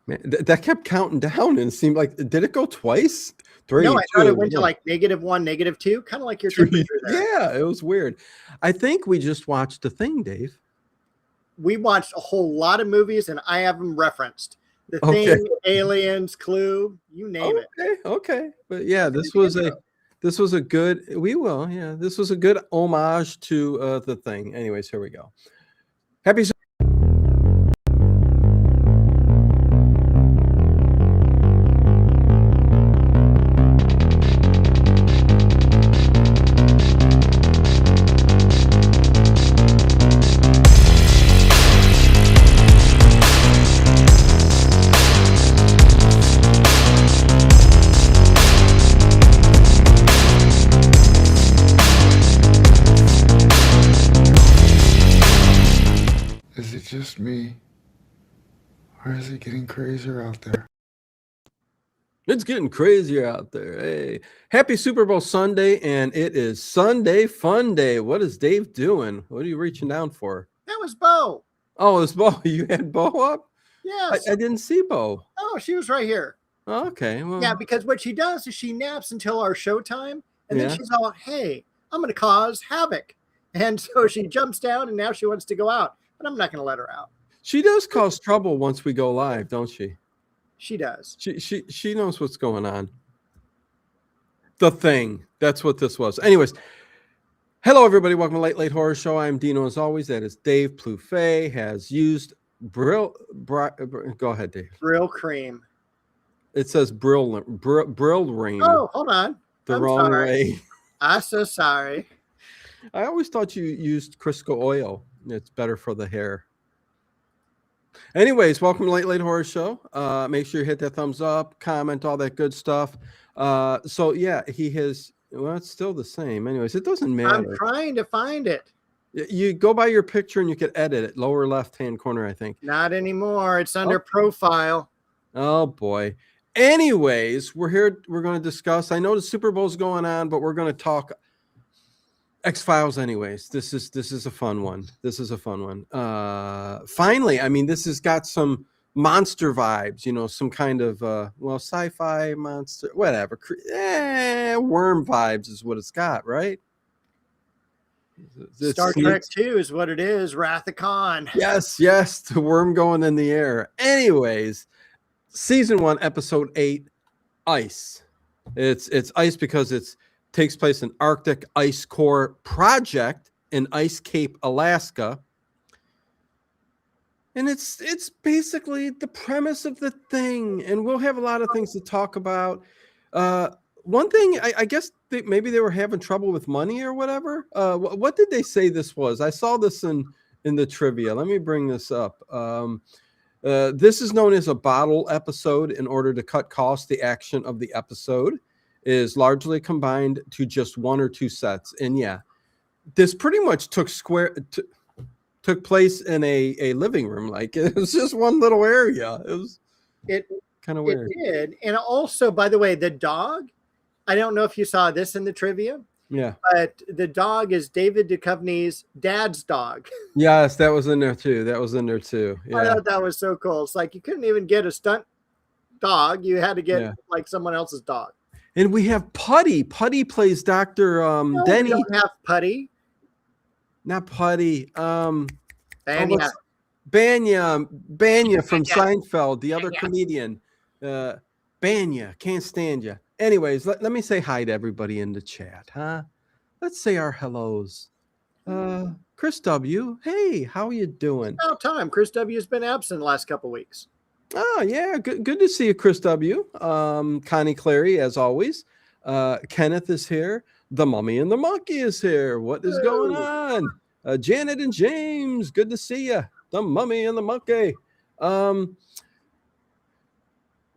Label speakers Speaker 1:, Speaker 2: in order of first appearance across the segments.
Speaker 1: Man, that kept counting down, and it seemed like did it go twice? Three,
Speaker 2: No, I thought
Speaker 1: two,
Speaker 2: it went to
Speaker 1: one,
Speaker 2: like -1, -2, kind of like your
Speaker 1: three.
Speaker 2: temperature there.
Speaker 1: Yeah, it was weird. I think we just watched The Thing, Dave.
Speaker 2: We watched a whole lot of movies, and I have them referenced. The
Speaker 1: Okay.
Speaker 2: Thing, Aliens, Clue, you name it.
Speaker 1: Okay. But yeah,
Speaker 2: Listen to
Speaker 1: this
Speaker 2: the
Speaker 1: was
Speaker 2: intro.
Speaker 1: a good. We will. Yeah, this was a good homage to The Thing. Anyways, here we go. Happy.
Speaker 3: Is it just me? Or is it getting crazier out there?
Speaker 1: It's getting crazier out there. Hey, happy Super Bowl Sunday, and it is Sunday Fun Day. What is Dave doing? What are you reaching down for?
Speaker 2: That was Bo.
Speaker 1: Oh, it's Bo. You had Bo up?
Speaker 2: Yes.
Speaker 1: I didn't see Bo.
Speaker 2: Oh, she was right here.
Speaker 1: Oh, okay. Well,
Speaker 2: Yeah, because what she does is she naps until our showtime, and
Speaker 1: Yeah.
Speaker 2: then she's all, hey, I'm going to cause havoc. And so she jumps down, and now she wants to go out. But I'm not going to let her out.
Speaker 1: She does cause trouble once we go live, don't she?
Speaker 2: She does.
Speaker 1: She knows what's going on. The Thing. That's what this was. Anyways, hello everybody. Welcome to Late Horror Show. I'm Dino as always. That is Dave Plouffe has used Brill. Go ahead, Dave.
Speaker 2: Brill cream.
Speaker 1: It says Brill Ring.
Speaker 2: Oh, hold on.
Speaker 1: The
Speaker 2: I'm
Speaker 1: wrong
Speaker 2: sorry.
Speaker 1: way.
Speaker 2: I'm so sorry.
Speaker 1: I always thought you used Crisco oil. It's better for the hair. Anyways, welcome to Late Horror Show. Make sure you hit that thumbs up, comment, all that good stuff. So yeah, he has. Well, it's still the same. Anyways, it doesn't matter.
Speaker 2: I'm trying to find it.
Speaker 1: You go by your picture and you can edit it. Lower left-hand corner, I think.
Speaker 2: Not anymore. It's under profile.
Speaker 1: Oh boy. Anyways, we're here. We're going to discuss. I know the Super Bowl's going on, but we're going to talk X-Files anyways. This is a fun one. Finally, I mean, this has got some monster vibes, some kind of sci-fi monster, whatever. Worm vibes is what it's got, right?
Speaker 2: Star Trek 2 is what it is. Wrath of Khan.
Speaker 1: Yes, the worm going in the air. Anyways, season 1, episode 8, Ice. It's ice because it takes place in Arctic Ice Core project in Ice Cape, Alaska. And it's basically the premise of The Thing. And we'll have a lot of things to talk about. One thing, I guess maybe they were having trouble with money or whatever. What did they say this was? I saw this in the trivia. Let me bring this up. This is known as a bottle episode. In order to cut costs, the action of the episode is largely combined to just 1 or 2 sets. And yeah, this pretty much took place in a living room. Like, it was just one little area. It kind of weird.
Speaker 2: It did. And also, by the way, the dog, I don't know if you saw this in the trivia.
Speaker 1: Yeah.
Speaker 2: But the dog is David Duchovny's dad's dog.
Speaker 1: Yes, that was in there too. Yeah.
Speaker 2: I thought that was so cool. It's like you couldn't even get a stunt dog. You had to get like someone else's dog.
Speaker 1: And we have Putty. Putty plays Dr. Denny.
Speaker 2: We don't have Putty.
Speaker 1: Not Putty.
Speaker 2: Banya
Speaker 1: from Seinfeld, the other comedian. Banya, can't stand you. Anyways, let me say hi to everybody in the chat, huh? Let's say our hellos. Chris W. Hey, how you doing?
Speaker 2: About time. Chris W. has been absent the last couple of weeks.
Speaker 1: Oh, yeah. Good to see you, Chris W. Connie Clary, as always. Kenneth is here. The Mummy and the Monkey is here. What is going on? Janet and James, good to see you. The Mummy and the Monkey.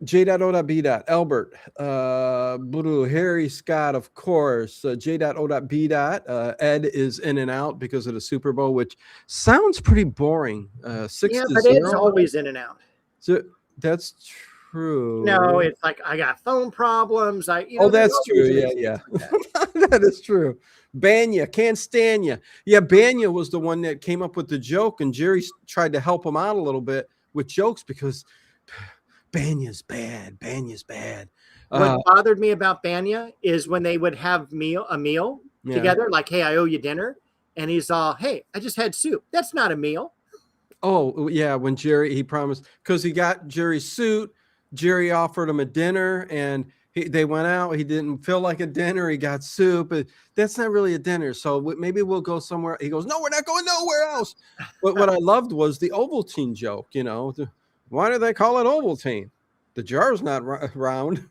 Speaker 1: J.O.B. Albert, Harry Scott, of course. J.O.B. Ed is in and out because of the Super Bowl, which sounds pretty boring. 6-0.
Speaker 2: But it's always in and out.
Speaker 1: So that's true.
Speaker 2: No, it's like I got phone problems.
Speaker 1: That's true. Yeah. That is true. Banya, can't stand you. Yeah, Banya was the one that came up with the joke, and Jerry tried to help him out a little bit with jokes because Banya's bad.
Speaker 2: What bothered me about Banya is when they would have a meal together, like, hey, I owe you dinner. And he's all, hey, I just had soup. That's not a meal.
Speaker 1: Oh, yeah. When he promised, because he got Jerry's suit, Jerry offered him a dinner, and they went out. He didn't feel like a dinner. He got soup. But that's not really a dinner. So maybe we'll go somewhere. He goes, no, we're not going nowhere else. But what I loved was the Ovaltine joke. Why do they call it Ovaltine? The jar's not round.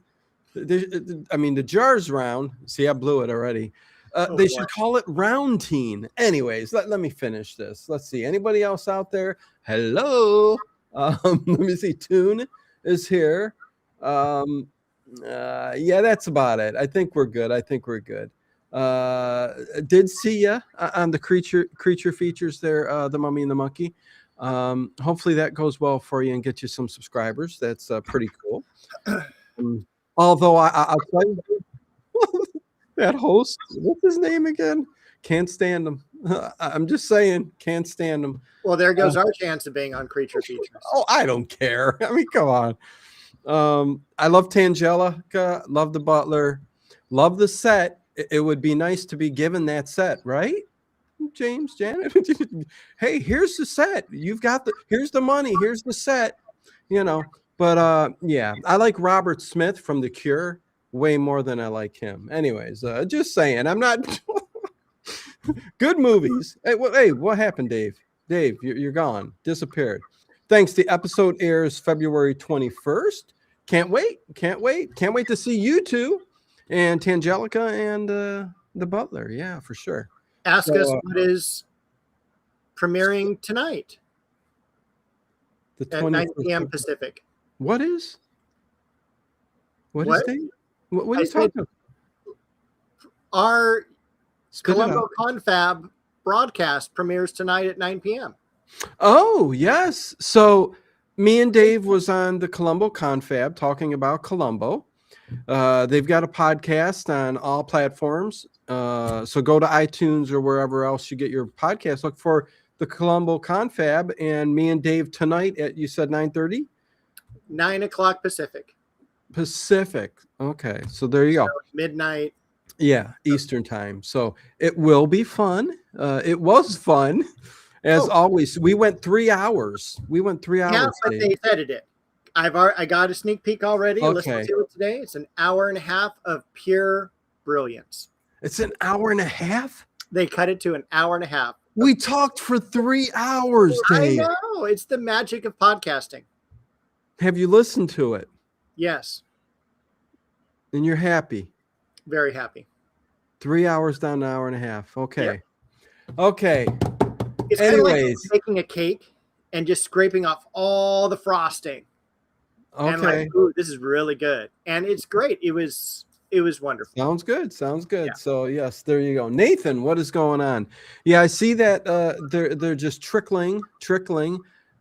Speaker 1: The jar's round. See, I blew it already. They should call it Roundtine. Anyways, let me finish this. Let's see. Anybody else out there? Hello. Let me see. Toon is here. Yeah, that's about it. I think we're good. Did see ya on the creature features there, the Mummy and the Monkey. Hopefully that goes well for you and get you some subscribers. That's pretty cool. Although I'll tell you, that host, what's his name again? Can't stand him. I'm just saying, can't stand him.
Speaker 2: Well, there goes our chance of being on Creature Features.
Speaker 1: Oh, I don't care. I mean, come on. I love Tangelica, love the Butler, love the set. It would be nice to be given that set, right? James, Janet. Hey, here's the set. Here's the money, here's the set, But yeah, I like Robert Smith from The Cure way more than I like him. Anyways, just saying, I'm not good movies. Hey, what happened, Dave? Dave, you're gone, disappeared. Thanks. The episode airs February 21st. Can't wait to see you two and Tangelica and the Butler. Yeah, for sure.
Speaker 2: Ask us what is premiering tonight at 9 p.m. Pacific.
Speaker 1: What is Dave? What are you talking about?
Speaker 2: Our Columbo Confab broadcast premieres tonight at 9 p.m.
Speaker 1: Oh, yes. So me and Dave was on the Columbo Confab talking about Columbo. They've got a podcast on all platforms. So go to iTunes or wherever else you get your podcast. Look for the Columbo Confab, and me and Dave tonight at, you said 9:30?
Speaker 2: 9 o'clock Pacific.
Speaker 1: Okay. So there you go.
Speaker 2: Midnight.
Speaker 1: Yeah, Eastern time. So it will be fun. It was fun. As always, we went 3 hours.
Speaker 2: Yeah, but they edited it. I got a sneak peek already.
Speaker 1: Okay.
Speaker 2: Listen to it today. It's an hour and a half of pure brilliance.
Speaker 1: It's an hour and a half?
Speaker 2: They cut it to an hour and a half.
Speaker 1: We talked for 3 hours, Dave.
Speaker 2: I know. It's the magic of podcasting.
Speaker 1: Have you listened to it?
Speaker 2: Yes.
Speaker 1: And you're happy?
Speaker 2: Very happy.
Speaker 1: 3 hours down an hour and a half. Okay.
Speaker 2: Yep.
Speaker 1: Okay.
Speaker 2: It's
Speaker 1: anyways,
Speaker 2: like taking a cake and just scraping off all the frosting.
Speaker 1: Okay.
Speaker 2: And like, ooh, this is really good. And it's great. It was wonderful.
Speaker 1: Sounds good.
Speaker 2: Yeah.
Speaker 1: So yes, there you go. Nathan, what is going on? Yeah, I see that they're just trickling.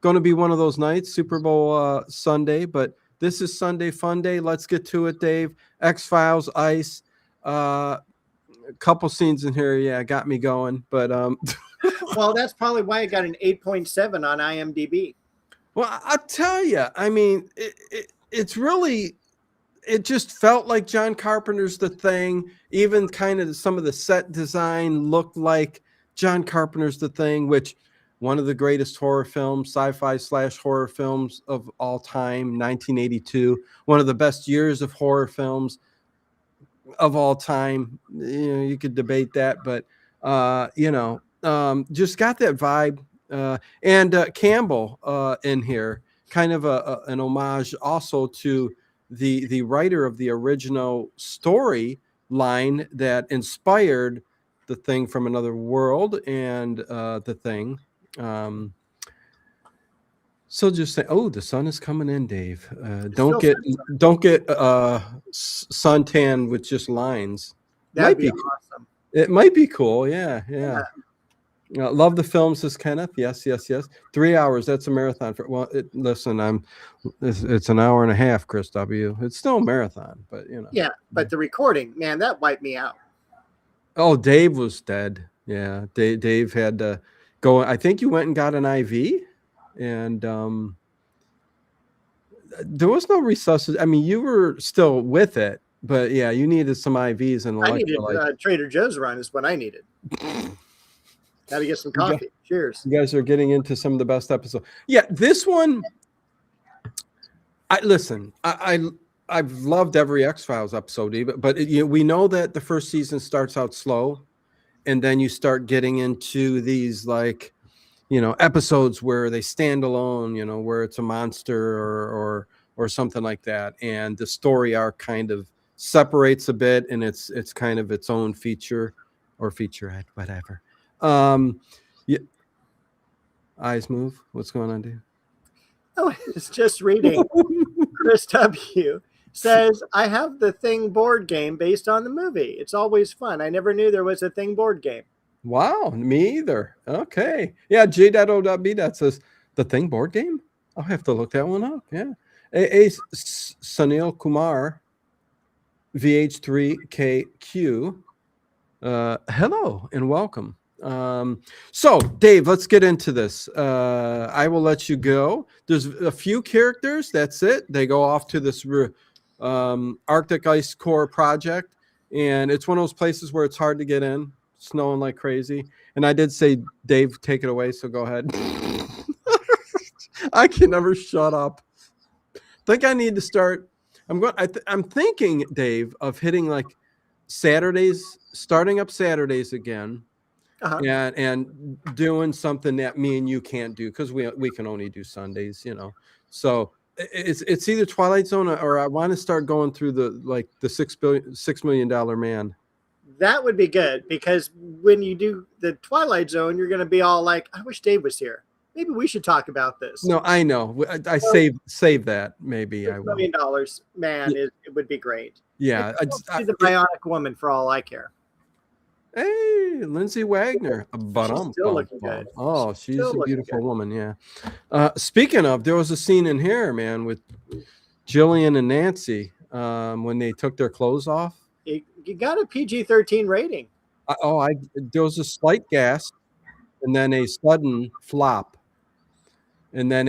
Speaker 1: Going to be one of those nights, Super Bowl Sunday, but this is Sunday Fun Day. Let's get to it, Dave. X-Files, Ice, a couple scenes in here, yeah, got me going. But
Speaker 2: well, that's probably why it got an 8.7 on IMDb.
Speaker 1: Well, I'll tell you, I mean, it's really, it just felt like John Carpenter's The Thing. Even kind of some of the set design looked like John Carpenter's The Thing, which one of the greatest horror films, sci-fi / horror films of all time, 1982. One of the best years of horror films of all time. You could debate that, but just got that vibe. And Campbell in here, kind of an homage also to the writer of the original story line that inspired The Thing from Another World and The Thing. So just say, oh, the sun is coming in, Dave. Don't get suntan with just lines.
Speaker 2: That'd be awesome.
Speaker 1: It might be cool. Yeah. Love the film, says Kenneth. Yes. 3 hours. That's a marathon. Listen, it's an hour and a half, Chris W. It's still a marathon, but
Speaker 2: Yeah, but the recording, man, that wiped me out.
Speaker 1: Oh, Dave was dead. Yeah, Dave had to go. I think you went and got an IV, and there was no resuscitation. I mean, you were still with it, but yeah, you needed some IVs and
Speaker 2: I needed
Speaker 1: electrolyte.
Speaker 2: Trader Joe's run is what I needed. Got to get some coffee. Cheers.
Speaker 1: You guys are getting into some of the best episodes. Yeah, this one. I've loved every X-Files episode, but we know that the first season starts out slow, and then you start getting into these like, episodes where they stand alone, where it's a monster or something like that, and the story arc kind of separates a bit, and it's kind of its own feature or featurette, whatever. Yeah. Eyes move. What's going on, dude?
Speaker 2: Oh, it's just reading. Chris W. says, I have the Thing board game based on the movie. It's always fun. I never knew there was a Thing board game.
Speaker 1: Wow, me either. Okay. Yeah, J.O.B. that says the Thing board game. I'll have to look that one up. Yeah. Sunil Kumar, VH3KQ. Hello and welcome. So Dave, let's get into this. I will let you go. There's a few characters. That's it. They go off to this Arctic ice core project, and it's one of those places where it's hard to get in, snowing like crazy. And I did say, Dave, take it away. So go ahead. I can never shut up. I think I need to start. I'm thinking, Dave, of hitting like Saturdays, starting up Saturdays again. And doing something that me and you can't do because we can only do Sundays, So it's either Twilight Zone or I want to start going through the $6 million man.
Speaker 2: That would be good because when you do the Twilight Zone, you're going to be all like, I wish Dave was here. Maybe we should talk about this.
Speaker 1: No, I know. I save that. Maybe I will.
Speaker 2: $1 million man, it would be great.
Speaker 1: Yeah,
Speaker 2: she's a bionic woman for all I care.
Speaker 1: Hey, Lindsay Wagner.
Speaker 2: She's still looking good.
Speaker 1: Oh, she's a beautiful woman. Yeah. Speaking of, there was a scene in here, man, with Jillian and Nancy when they took their clothes off.
Speaker 2: You got a PG-13 rating.
Speaker 1: There was a slight gasp, and then a sudden flop, and then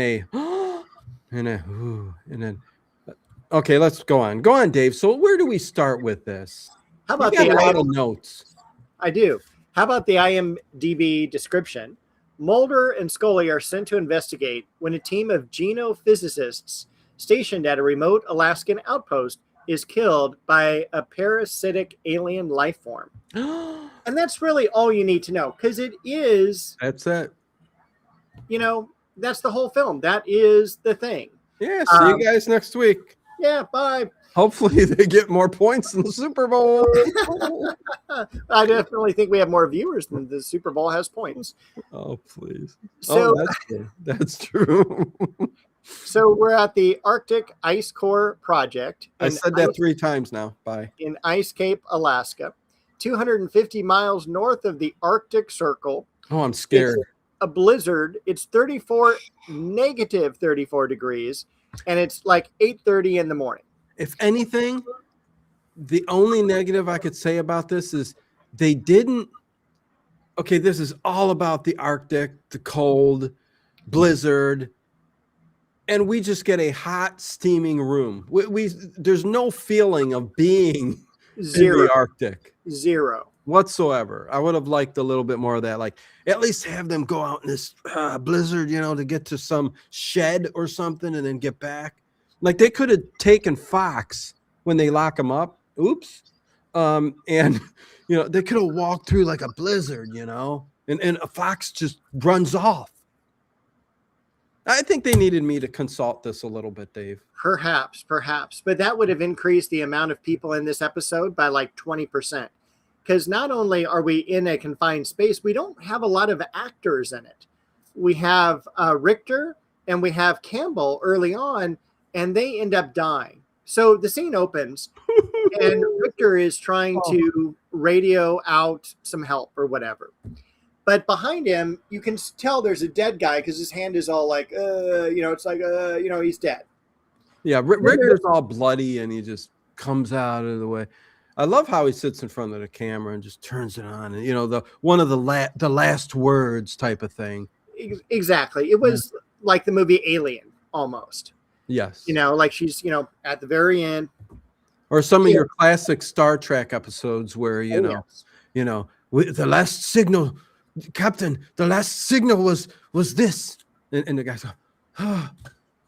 Speaker 1: okay, let's go on. Go on, Dave. So where do we start with this?
Speaker 2: How about
Speaker 1: a lot of notes?
Speaker 2: I do. How about the IMDb description? Mulder and Scully are sent to investigate when a team of genophysicists stationed at a remote Alaskan outpost is killed by a parasitic alien life form. And that's really all you need to know because it is.
Speaker 1: That's it.
Speaker 2: That's the whole film. That is the thing.
Speaker 1: Yeah. See you guys next week.
Speaker 2: Yeah. Bye.
Speaker 1: Hopefully they get more points in the Super Bowl.
Speaker 2: I definitely think we have more viewers than the Super Bowl has points.
Speaker 1: Oh, please.
Speaker 2: So,
Speaker 1: that's true.
Speaker 2: So we're at the Arctic Ice Core Project.
Speaker 1: I said that 3 times now. Bye.
Speaker 2: In Ice Cape, Alaska, 250 miles north of the Arctic Circle.
Speaker 1: Oh, I'm scared.
Speaker 2: It's a blizzard. It's negative 34 degrees, and it's like 8:30 in the morning.
Speaker 1: If anything, the only negative I could say about this is they didn't. Okay, this is all about the Arctic, the cold, blizzard, and we just get a hot, steaming room. There's no feeling of being in the Arctic.
Speaker 2: Zero.
Speaker 1: Whatsoever. I would have liked a little bit more of that. Like, at least have them go out in this blizzard, to get to some shed or something and then get back. Like, they could have taken Fox when they lock him up. Oops. And, they could have walked through like a blizzard, and a Fox just runs off. I think they needed me to consult this a little bit, Dave.
Speaker 2: Perhaps. But that would have increased the amount of people in this episode by like 20%. Because not only are we in a confined space, we don't have a lot of actors in it. We have Richter and we have Campbell early on, and they end up dying. So the scene opens, and Richter is trying to radio out some help or whatever. But behind him, you can tell there's a dead guy because his hand is all like, it's like, he's dead.
Speaker 1: Yeah, Richter's all bloody, and he just comes out of the way. I love how he sits in front of the camera and just turns it on, and one of the last words type of thing.
Speaker 2: Exactly. It was like the movie Alien almost.
Speaker 1: Yes.
Speaker 2: Like she's, at the very end.
Speaker 1: Or some of
Speaker 2: Yeah.
Speaker 1: your classic Star Trek episodes where,
Speaker 2: Yes.
Speaker 1: The last signal, Captain, the last signal was this. And the guys go, oh,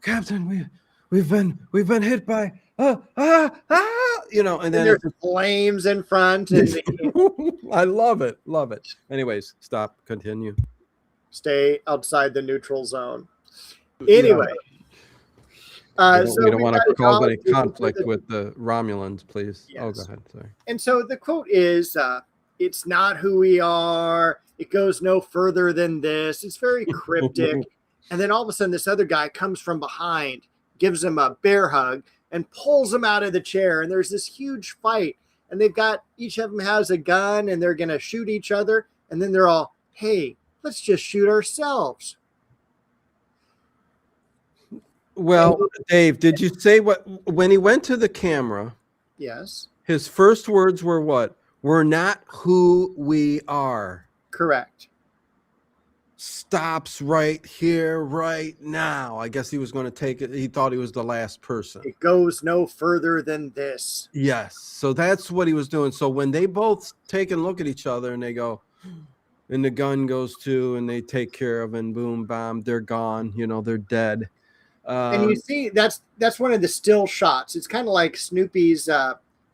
Speaker 1: Captain, we've been hit by and
Speaker 2: And
Speaker 1: then
Speaker 2: there's flames in front and
Speaker 1: I love it. Anyways, stop, continue.
Speaker 2: stay outside the neutral zone. Anyway.
Speaker 1: We don't want to cause any
Speaker 2: acknowledge
Speaker 1: conflict with the Romulans, please.
Speaker 2: Yes.
Speaker 1: Oh, go ahead. Sorry.
Speaker 2: And so the quote is, it's not who we are. It goes no further than this. It's very cryptic. And then all of a sudden, this other guy comes from behind, gives him a bear hug, and pulls him out of the chair. And there's this huge fight. And each of them has a gun, and they're going to shoot each other. And then they're all, hey, let's just shoot ourselves.
Speaker 1: Well, Dave, did you say when he went to the camera?
Speaker 2: Yes.
Speaker 1: His first words were what? We're not who we are.
Speaker 2: Correct.
Speaker 1: Stops right here, right now. I guess he was going to take it. He thought he was the last person.
Speaker 2: It goes no further than this.
Speaker 1: Yes. So that's what he was doing. So when they both take a look at each other and they go, and the gun goes to, and they take care of, and boom, bam, they're gone. They're dead.
Speaker 2: And you see, that's one of the still shots. It's kind of like Snoopy's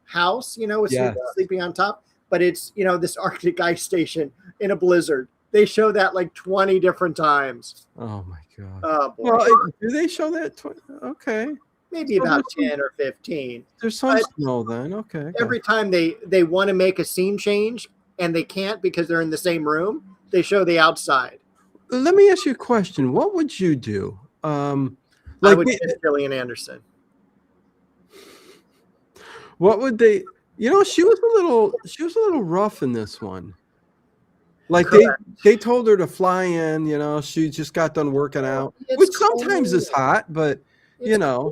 Speaker 2: house, with Snoopy sleeping on top. But it's, this Arctic ice station in a blizzard. They show that like 20 different times.
Speaker 1: Oh, my God.
Speaker 2: Oh, boy.
Speaker 1: Well, do they show that? Okay.
Speaker 2: Maybe about 10 or 15.
Speaker 1: There's some snow then. Okay.
Speaker 2: Every time they want to make a scene change and they can't because they're in the same room, they show the outside.
Speaker 1: Let me ask you a question. What would you do?
Speaker 2: I would get Gillian Anderson.
Speaker 1: What would they? She was a little rough in this one. Like they told her to fly in. She just got done working out, which sometimes is hot, but yeah.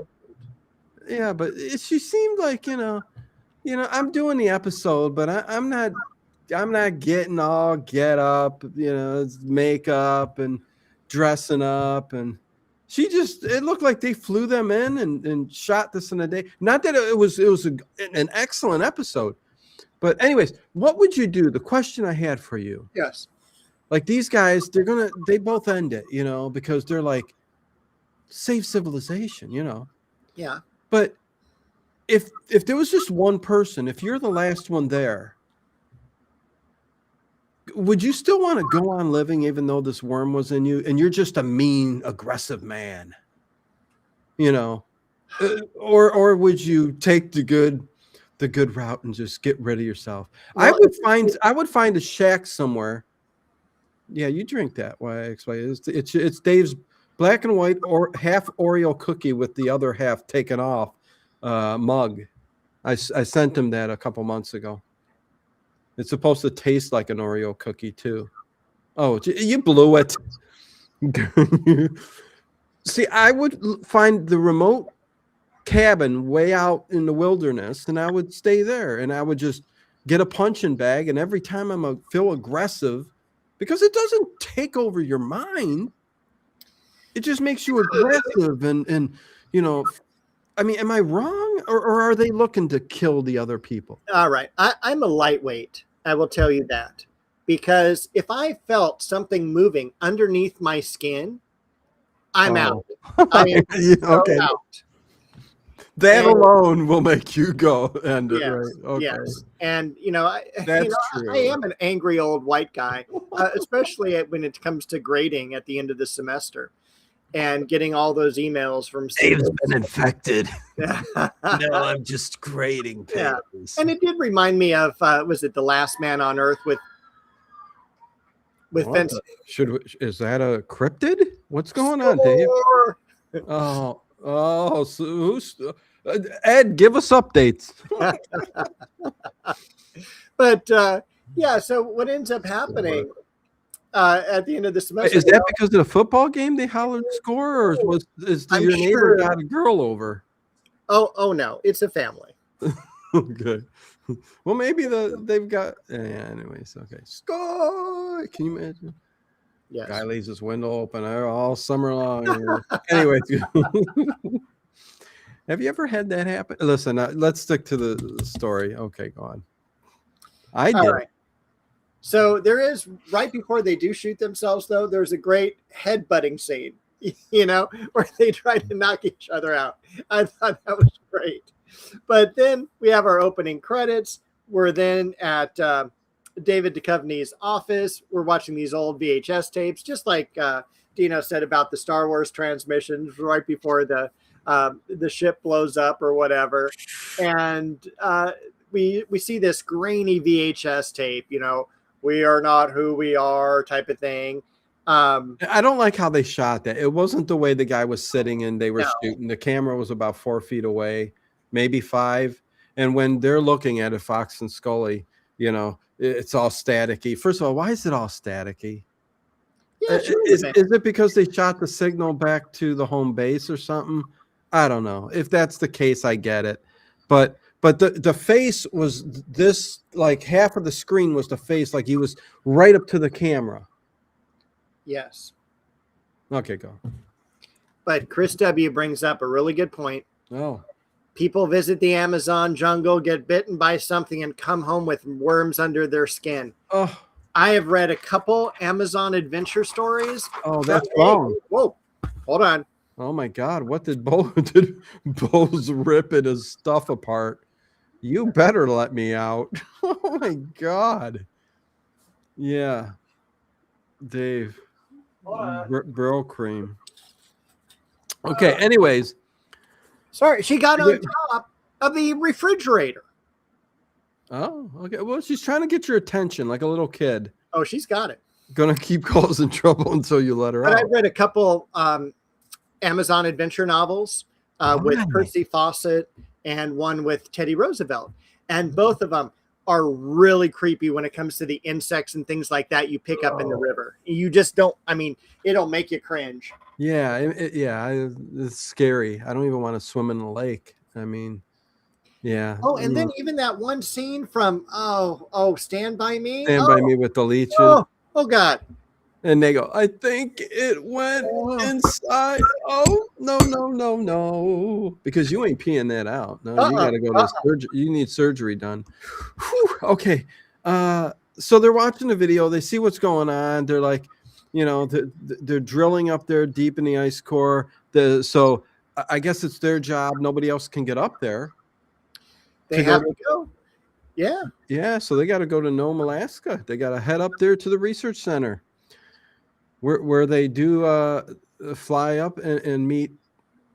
Speaker 1: But she seemed like I'm doing the episode, but I'm not getting all get up. It's makeup and dressing up and. It looked like they flew them in and shot this in a day. Not that it was an excellent episode, but anyways, what would you do? The question I had for you.
Speaker 2: Yes.
Speaker 1: Like these guys, they both end it, because they're like, save civilization,
Speaker 2: Yeah.
Speaker 1: But if there was just one person, if you're the last one there, would you still want to go on living even though this worm was in you and you're just a mean, aggressive man? Or would you take the good route and just get rid of yourself? Well, I would find a shack somewhere. Yeah, you drink that. Why I explain it. It's Dave's black and white or half Oreo cookie with the other half taken off mug. I sent him that a couple months ago. It's supposed to taste like an Oreo cookie too. Oh, you blew it. See, I would find the remote cabin way out in the wilderness, and I would stay there, and I would just get a punching bag, and every time I feel aggressive, because it doesn't take over your mind, it just makes you aggressive, and I mean, am I wrong, or are they looking to kill the other people?
Speaker 2: All right. I'm a lightweight. I will tell you that. Because if I felt something moving underneath my skin, I'm out. I am
Speaker 1: okay.
Speaker 2: out.
Speaker 1: That alone will make you go end it,
Speaker 2: yes,
Speaker 1: right? Okay.
Speaker 2: Yes. And,
Speaker 1: That's true.
Speaker 2: I am an angry old white guy, especially when it comes to grading at the end of the semester. And getting all those emails from
Speaker 1: Dave's been infected. No, I'm just grading papers.
Speaker 2: And it did remind me of was it The Last Man on Earth with Fence?
Speaker 1: Is that a cryptid? What's going on, Dave? So who's Ed? Give us updates.
Speaker 2: But so what ends up happening? At the end of the semester.
Speaker 1: Is that because of the football game they hollered score, or is your neighbor got a girl over?
Speaker 2: Oh no, it's a family.
Speaker 1: Good. Well, maybe they've got. Yeah. Anyways, okay. Score. Can you imagine?
Speaker 2: Yes.
Speaker 1: Guy leaves his window open all summer long. Anyways. Have you ever had that happen? Listen, let's stick to the story. Okay, go on. I did.
Speaker 2: All right. So there is, right before they do shoot themselves, though, there's a great headbutting scene, where they try to knock each other out. I thought that was great. But then we have our opening credits. We're then at David Duchovny's office. We're watching these old VHS tapes, just like Dino said about the Star Wars transmissions right before the ship blows up or whatever. And we see this grainy VHS tape, we are not who we are type of thing.
Speaker 1: I don't like how they shot that. It wasn't the way the guy was sitting and they were shooting. The camera was about 4 feet away, maybe 5. And when they're looking at it, Fox and Scully, it's all staticky. First of all, why is it all staticky?
Speaker 2: Yeah,
Speaker 1: is it because they shot the signal back to the home base or something? I don't know. If that's the case, I get it. But the face was this, like half of the screen was the face, like he was right up to the camera.
Speaker 2: Yes.
Speaker 1: Okay, go.
Speaker 2: But Chris W. brings up a really good point.
Speaker 1: Oh.
Speaker 2: People visit the Amazon jungle, get bitten by something, and come home with worms under their skin.
Speaker 1: Oh.
Speaker 2: I have read a couple Amazon adventure stories.
Speaker 1: Oh, that's wrong.
Speaker 2: Whoa. Hold on.
Speaker 1: Oh my God. What did Bo's ripping his stuff apart? You better let me out. Oh my God. Yeah. Dave. Brill cream. Okay. Anyways.
Speaker 2: Sorry. She got on top of the refrigerator.
Speaker 1: Oh, okay. Well, she's trying to get your attention like a little kid.
Speaker 2: Oh, she's got it.
Speaker 1: Gonna keep causing trouble until you let her out.
Speaker 2: I've read a couple Amazon adventure novels with Percy Fawcett and one with Teddy Roosevelt. And both of them are really creepy when it comes to the insects and things like that you pick up in the river. You just don't, it'll make you cringe.
Speaker 1: Yeah, it's scary. I don't even want to swim in the lake. Yeah.
Speaker 2: Oh, and then even that one scene from Stand By Me.
Speaker 1: Stand By Me with the leeches.
Speaker 2: Oh God.
Speaker 1: And they go, I think it went inside. Oh, no. Because you ain't peeing that out. No, you got to go to surgery. You need surgery done. Whew, okay. So they're watching the video. They see what's going on. They're like, they're drilling up there deep in the ice core. So I guess it's their job. Nobody else can get up there.
Speaker 2: They have to go. Yeah.
Speaker 1: Yeah. So they got to go to Nome, Alaska. They got to head up there to the research center. Where they do fly up and meet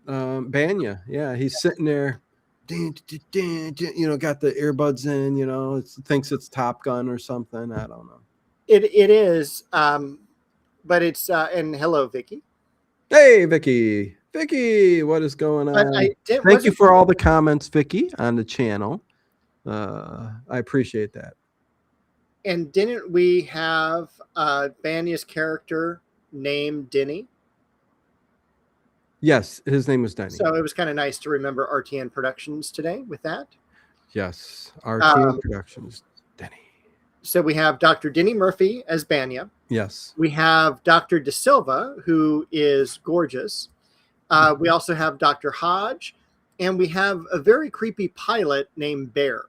Speaker 1: Banya. Yeah, he's sitting there, got the earbuds in, thinks it's Top Gun or something. I don't know.
Speaker 2: It is, but it's and hello, Vicky.
Speaker 1: Hey, Vicky. Vicky, what is going on? Thank you for all the comments, Vicky, on the channel. I appreciate that.
Speaker 2: And didn't we have Banya's character named Denny?
Speaker 1: Yes, his name was Denny.
Speaker 2: So it was kind of nice to remember RTN Productions today with that.
Speaker 1: Yes, RTN Productions, Denny.
Speaker 2: So we have Dr. Denny Murphy as Banya.
Speaker 1: Yes.
Speaker 2: We have Dr. De Silva, who is gorgeous. We also have Dr. Hodge, and we have a very creepy pilot named Bear.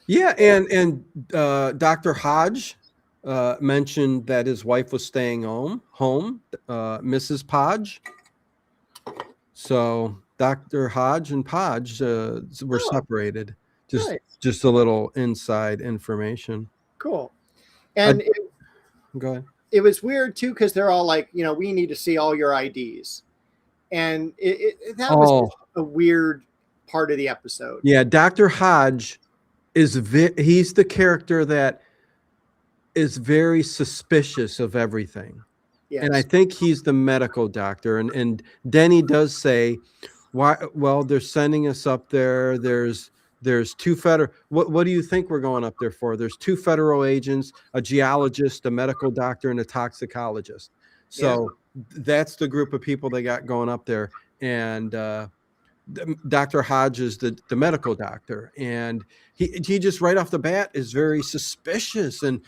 Speaker 1: Yeah, and Dr. Hodge mentioned that his wife was staying home, Mrs. Podge. So Dr. Hodge and Podge were separated. Just a little inside information.
Speaker 2: Cool. And
Speaker 1: go ahead.
Speaker 2: It was weird too because they're all like, we need to see all your IDs, and that was a weird part of the episode.
Speaker 1: Yeah, Dr. Hodge he's the character that is very suspicious of everything. Yes. And I think he's the medical doctor. And Denny does say, why? Well, they're sending us up there. There's 2 federal. What do you think we're going up there for? There's 2 federal agents, a geologist, a medical doctor, and a toxicologist. So that's the group of people they got going up there. And Dr. Hodge is the medical doctor, and he just right off the bat is very suspicious and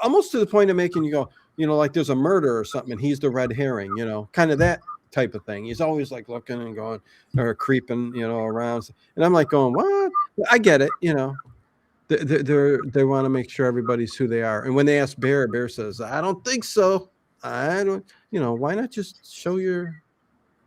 Speaker 1: almost to the point of making you go, like there's a murder or something, and he's the red herring, kind of that type of thing. He's always like looking and going or creeping, around. And I'm like going, what? I get it, They want to make sure everybody's who they are. And when they ask Bear says, I don't think so. I don't, why not just show your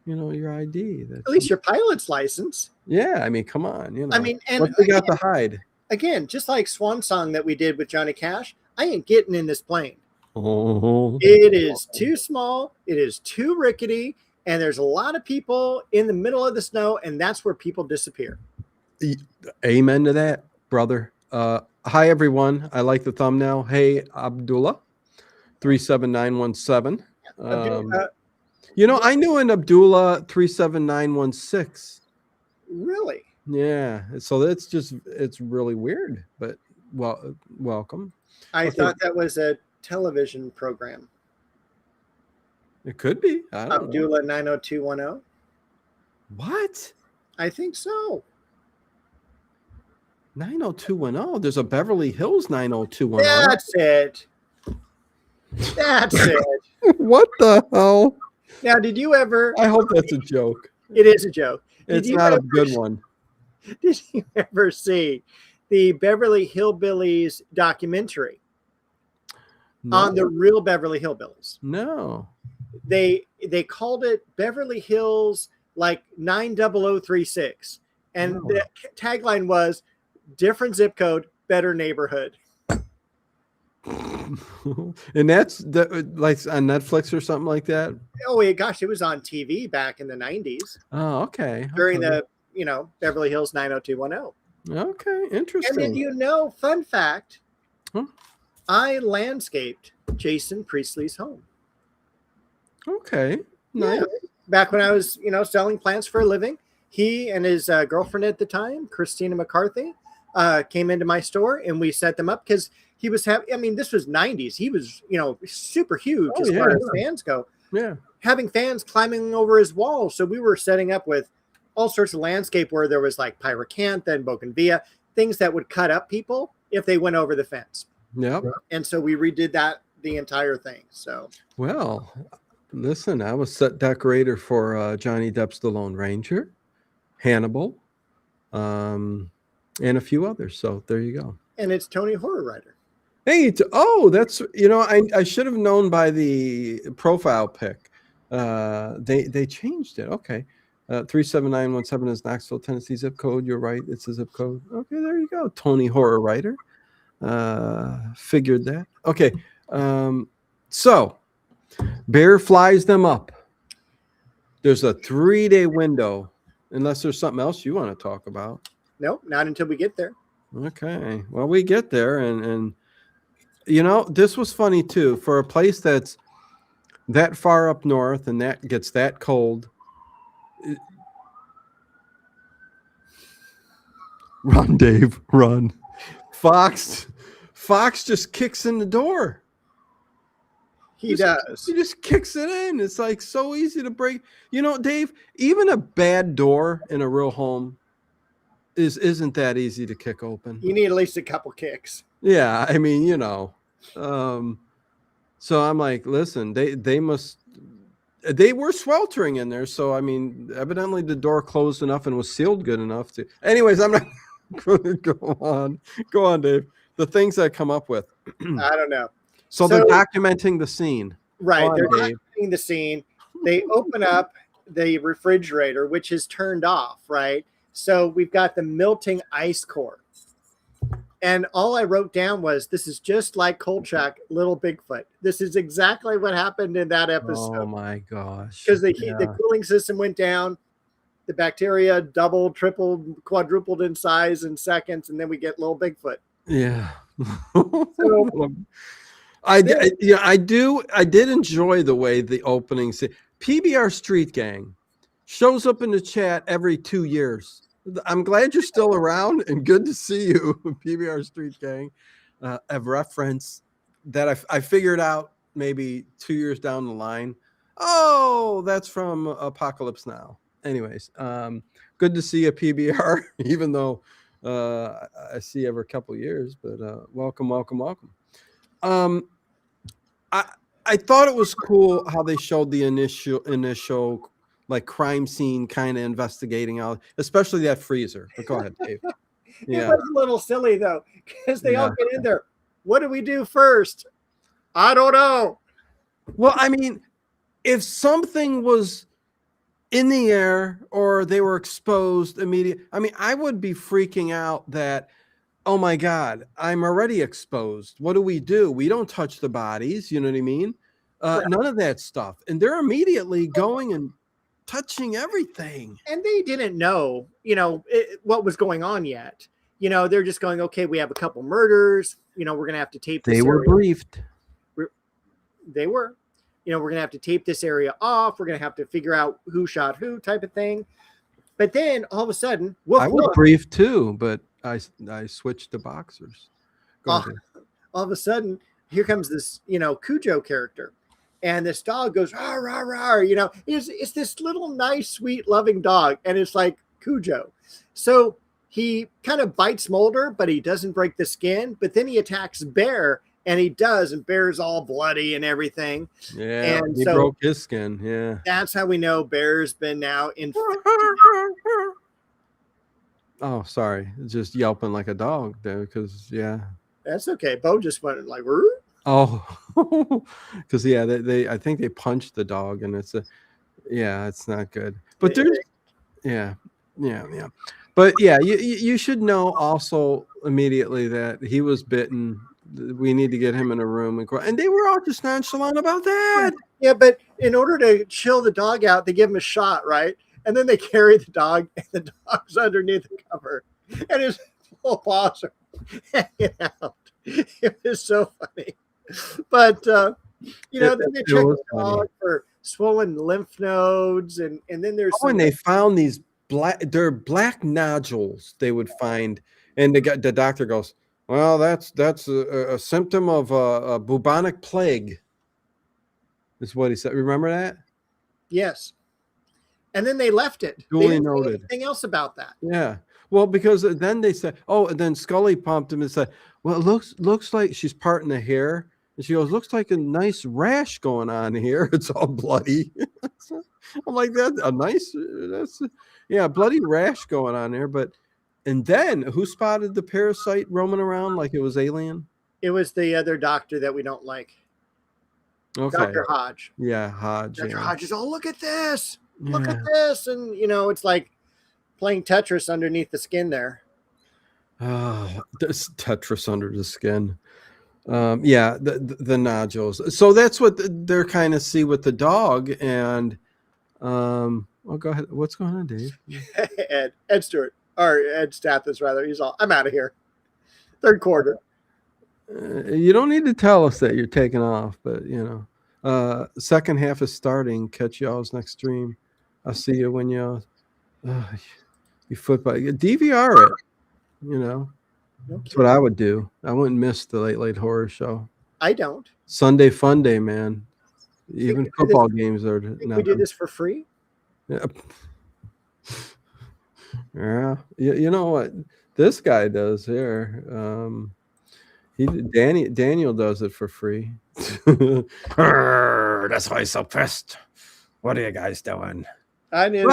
Speaker 1: ID?
Speaker 2: At least your pilot's license.
Speaker 1: Yeah, I mean, come on,
Speaker 2: I mean, and
Speaker 1: what they got to hide?
Speaker 2: Again, just like Swan Song that we did with Johnny Cash, I ain't getting in this plane.
Speaker 1: Oh.
Speaker 2: It is too small. It is too rickety. And there's a lot of people in the middle of the snow, and that's where people disappear.
Speaker 1: Amen to that, brother. Hi, everyone. I like the thumbnail. Hey, Abdullah, 37917. I knew an Abdullah 37916.
Speaker 2: Really?
Speaker 1: Yeah. So it's really weird, but welcome.
Speaker 2: I thought that was a television program.
Speaker 1: It could be. I don't
Speaker 2: Abdullah 90210.
Speaker 1: What?
Speaker 2: I think so.
Speaker 1: 90210. There's a Beverly Hills 90210.
Speaker 2: That's it. That's it.
Speaker 1: What the hell?
Speaker 2: Now, did you ever?
Speaker 1: I hope that's a joke.
Speaker 2: It is a joke.
Speaker 1: It's not a good one.
Speaker 2: Did you ever see the Beverly Hillbillies documentary on the real Beverly Hillbillies?
Speaker 1: No.
Speaker 2: They called it Beverly Hills like 90036, and the tagline was different zip code, better neighborhood.
Speaker 1: And that's like on Netflix or something like that.
Speaker 2: Oh yeah, gosh, it was on TV back in the 90s.
Speaker 1: Oh, okay.
Speaker 2: During the Beverly Hills 90210.
Speaker 1: Okay, interesting.
Speaker 2: And then fun fact, I landscaped Jason Priestley's home.
Speaker 1: Okay, nice.
Speaker 2: Yeah. Back when I was selling plants for a living, he and his girlfriend at the time, Christina McCarthy, came into my store and we set them up because he was this was 90s. He was, super huge as far as fans go.
Speaker 1: Yeah.
Speaker 2: Having fans climbing over his wall. So we were setting up with all sorts of landscape where there was like pyracantha and bougainvillea, things that would cut up people if they went over the fence.
Speaker 1: Yep.
Speaker 2: And so we redid the entire thing. So,
Speaker 1: well, listen, I was set decorator for Johnny Depp's The Lone Ranger, Hannibal, and a few others. So there you go.
Speaker 2: And it's Tony Horror Writer.
Speaker 1: Hey, that's I should have known by the profile pic. They changed it. Okay, 37917 is Knoxville, Tennessee zip code. You're right, it's a zip code. Okay, there you go. Tony Horror Writer. Figured that. Okay, so Bear flies them up. There's a 3-day window, unless there's something else you want to talk about.
Speaker 2: Nope, not until we get there.
Speaker 1: Okay, well, we get there, and this was funny too for a place that's that far up north and that gets that cold. Run, Dave, run. Fox just kicks in the door.
Speaker 2: He does.
Speaker 1: He just kicks it in. It's like so easy to break. Dave, even a bad door in a real home isn't that easy to kick open.
Speaker 2: You need at least a couple kicks.
Speaker 1: Yeah, I mean, so I'm like, listen, they were sweltering in there. So, I mean, evidently the door closed enough and was sealed good enough to. Anyways, I'm not going to go on. Go on, Dave. The things I come up with.
Speaker 2: I don't know.
Speaker 1: So they're documenting the scene.
Speaker 2: Right. They're documenting the scene. They open up the refrigerator, which is turned off, right? So we've got the melting ice core. And all I wrote down was, this is just like Kolchak, Little Bigfoot. This is exactly what happened in that episode.
Speaker 1: Oh, my gosh.
Speaker 2: Because the cooling system went down. The bacteria doubled, tripled, quadrupled in size in seconds. And then we get Little Bigfoot.
Speaker 1: Yeah.
Speaker 2: So,
Speaker 1: I did enjoy the way the opening PBR Street Gang shows up in the chat every 2 years. I'm glad you're still around and good to see you, PBR Street Gang. A reference that I figured out maybe 2 years down the line. Oh, that's from Apocalypse Now. Anyways, good to see a PBR, even though I see every couple of years. But welcome. I thought it was cool how they showed the initial like crime scene kind of investigating out, especially that freezer. But go ahead, Dave.
Speaker 2: It
Speaker 1: Yeah,
Speaker 2: was a little silly though, because they all
Speaker 1: yeah.
Speaker 2: get in there. What do we do first? I don't know.
Speaker 1: Well, I mean, if something was in the air or they were exposed immediately, I mean, I would be freaking out that, oh my God, I'm already exposed. What do? We don't touch the bodies. You know what I mean?
Speaker 2: Right.
Speaker 1: None of that stuff. And they're immediately going and touching everything.
Speaker 2: And they didn't know, what was going on yet. They're just going, okay, we have a couple murders. We're going to have to tape this
Speaker 1: They were
Speaker 2: area.
Speaker 1: briefed.
Speaker 2: They were. We're going to have to tape this area off. We're going to have to figure out who shot who type of thing. But then all of a sudden, woof,
Speaker 1: I was
Speaker 2: woof,
Speaker 1: briefed too, but I switched to boxers. Go
Speaker 2: all,
Speaker 1: ahead.
Speaker 2: all of a sudden, here comes this, Cujo character. And this dog goes, rah, rah, rah. It's this little nice, sweet, loving dog. And it's like Cujo. So he kind of bites Mulder, but he doesn't break the skin. But then he attacks Bear, and he does. And Bear's all bloody and everything.
Speaker 1: Yeah,
Speaker 2: And
Speaker 1: he
Speaker 2: so
Speaker 1: broke his skin. Yeah.
Speaker 2: that's how we know Bear's been now infected.
Speaker 1: Oh, sorry. Just yelping like a dog there because, yeah.
Speaker 2: That's okay. Bo just went like, "Rrr."
Speaker 1: Oh, because, yeah, I think they punched the dog and it's not good. But there's, yeah. But, yeah, you should know also immediately that he was bitten. We need to get him in a room. And they were all just nonchalant about that.
Speaker 2: Yeah, but in order to chill the dog out, they give him a shot, right? And then they carry the dog, and the dog's underneath the cover, and his full paws are hanging out. It was so funny. But, then they check the dog for swollen lymph nodes, and then there's
Speaker 1: and they found these black nodules they would find, and the doctor goes, well, that's a symptom of a bubonic plague, is what he said. Remember that?
Speaker 2: Yes. And then they left it.
Speaker 1: Duly
Speaker 2: They didn't
Speaker 1: noted.
Speaker 2: say anything else about that.
Speaker 1: Yeah. Well, because then they said, and then Scully pumped him and said, well, it looks like she's parting the hair. And she goes, looks like a nice rash going on here. It's all bloody. I'm like, that's a nice, bloody rash going on there. And then who spotted the parasite roaming around like it was alien?
Speaker 2: It was the other doctor that we don't like.
Speaker 1: Okay.
Speaker 2: Dr. Hodge.
Speaker 1: Yeah, Hodge.
Speaker 2: Dr. Hodge is, look at this.
Speaker 1: Yeah.
Speaker 2: Look at this. And, it's like playing Tetris underneath the skin there.
Speaker 1: This Tetris under the skin. The nodules. So that's what they're kind of see with the dog. And, go ahead. What's going on, Dave?
Speaker 2: Ed Stewart, or Ed Stathis, rather. He's all, I'm out of here. Third quarter.
Speaker 1: You don't need to tell us that you're taking off, but, second half is starting. Catch y'all's next stream. I'll see you when you football. DVR it, That's what I would do. I wouldn't miss the Late Horror Show.
Speaker 2: I don't.
Speaker 1: Sunday fun day, man. Even football games are.
Speaker 2: We do this for free?
Speaker 1: Yeah. Yeah. You know what this guy does here? Daniel does it for free. That's why he's so pissed. What are you guys doing?
Speaker 2: I knew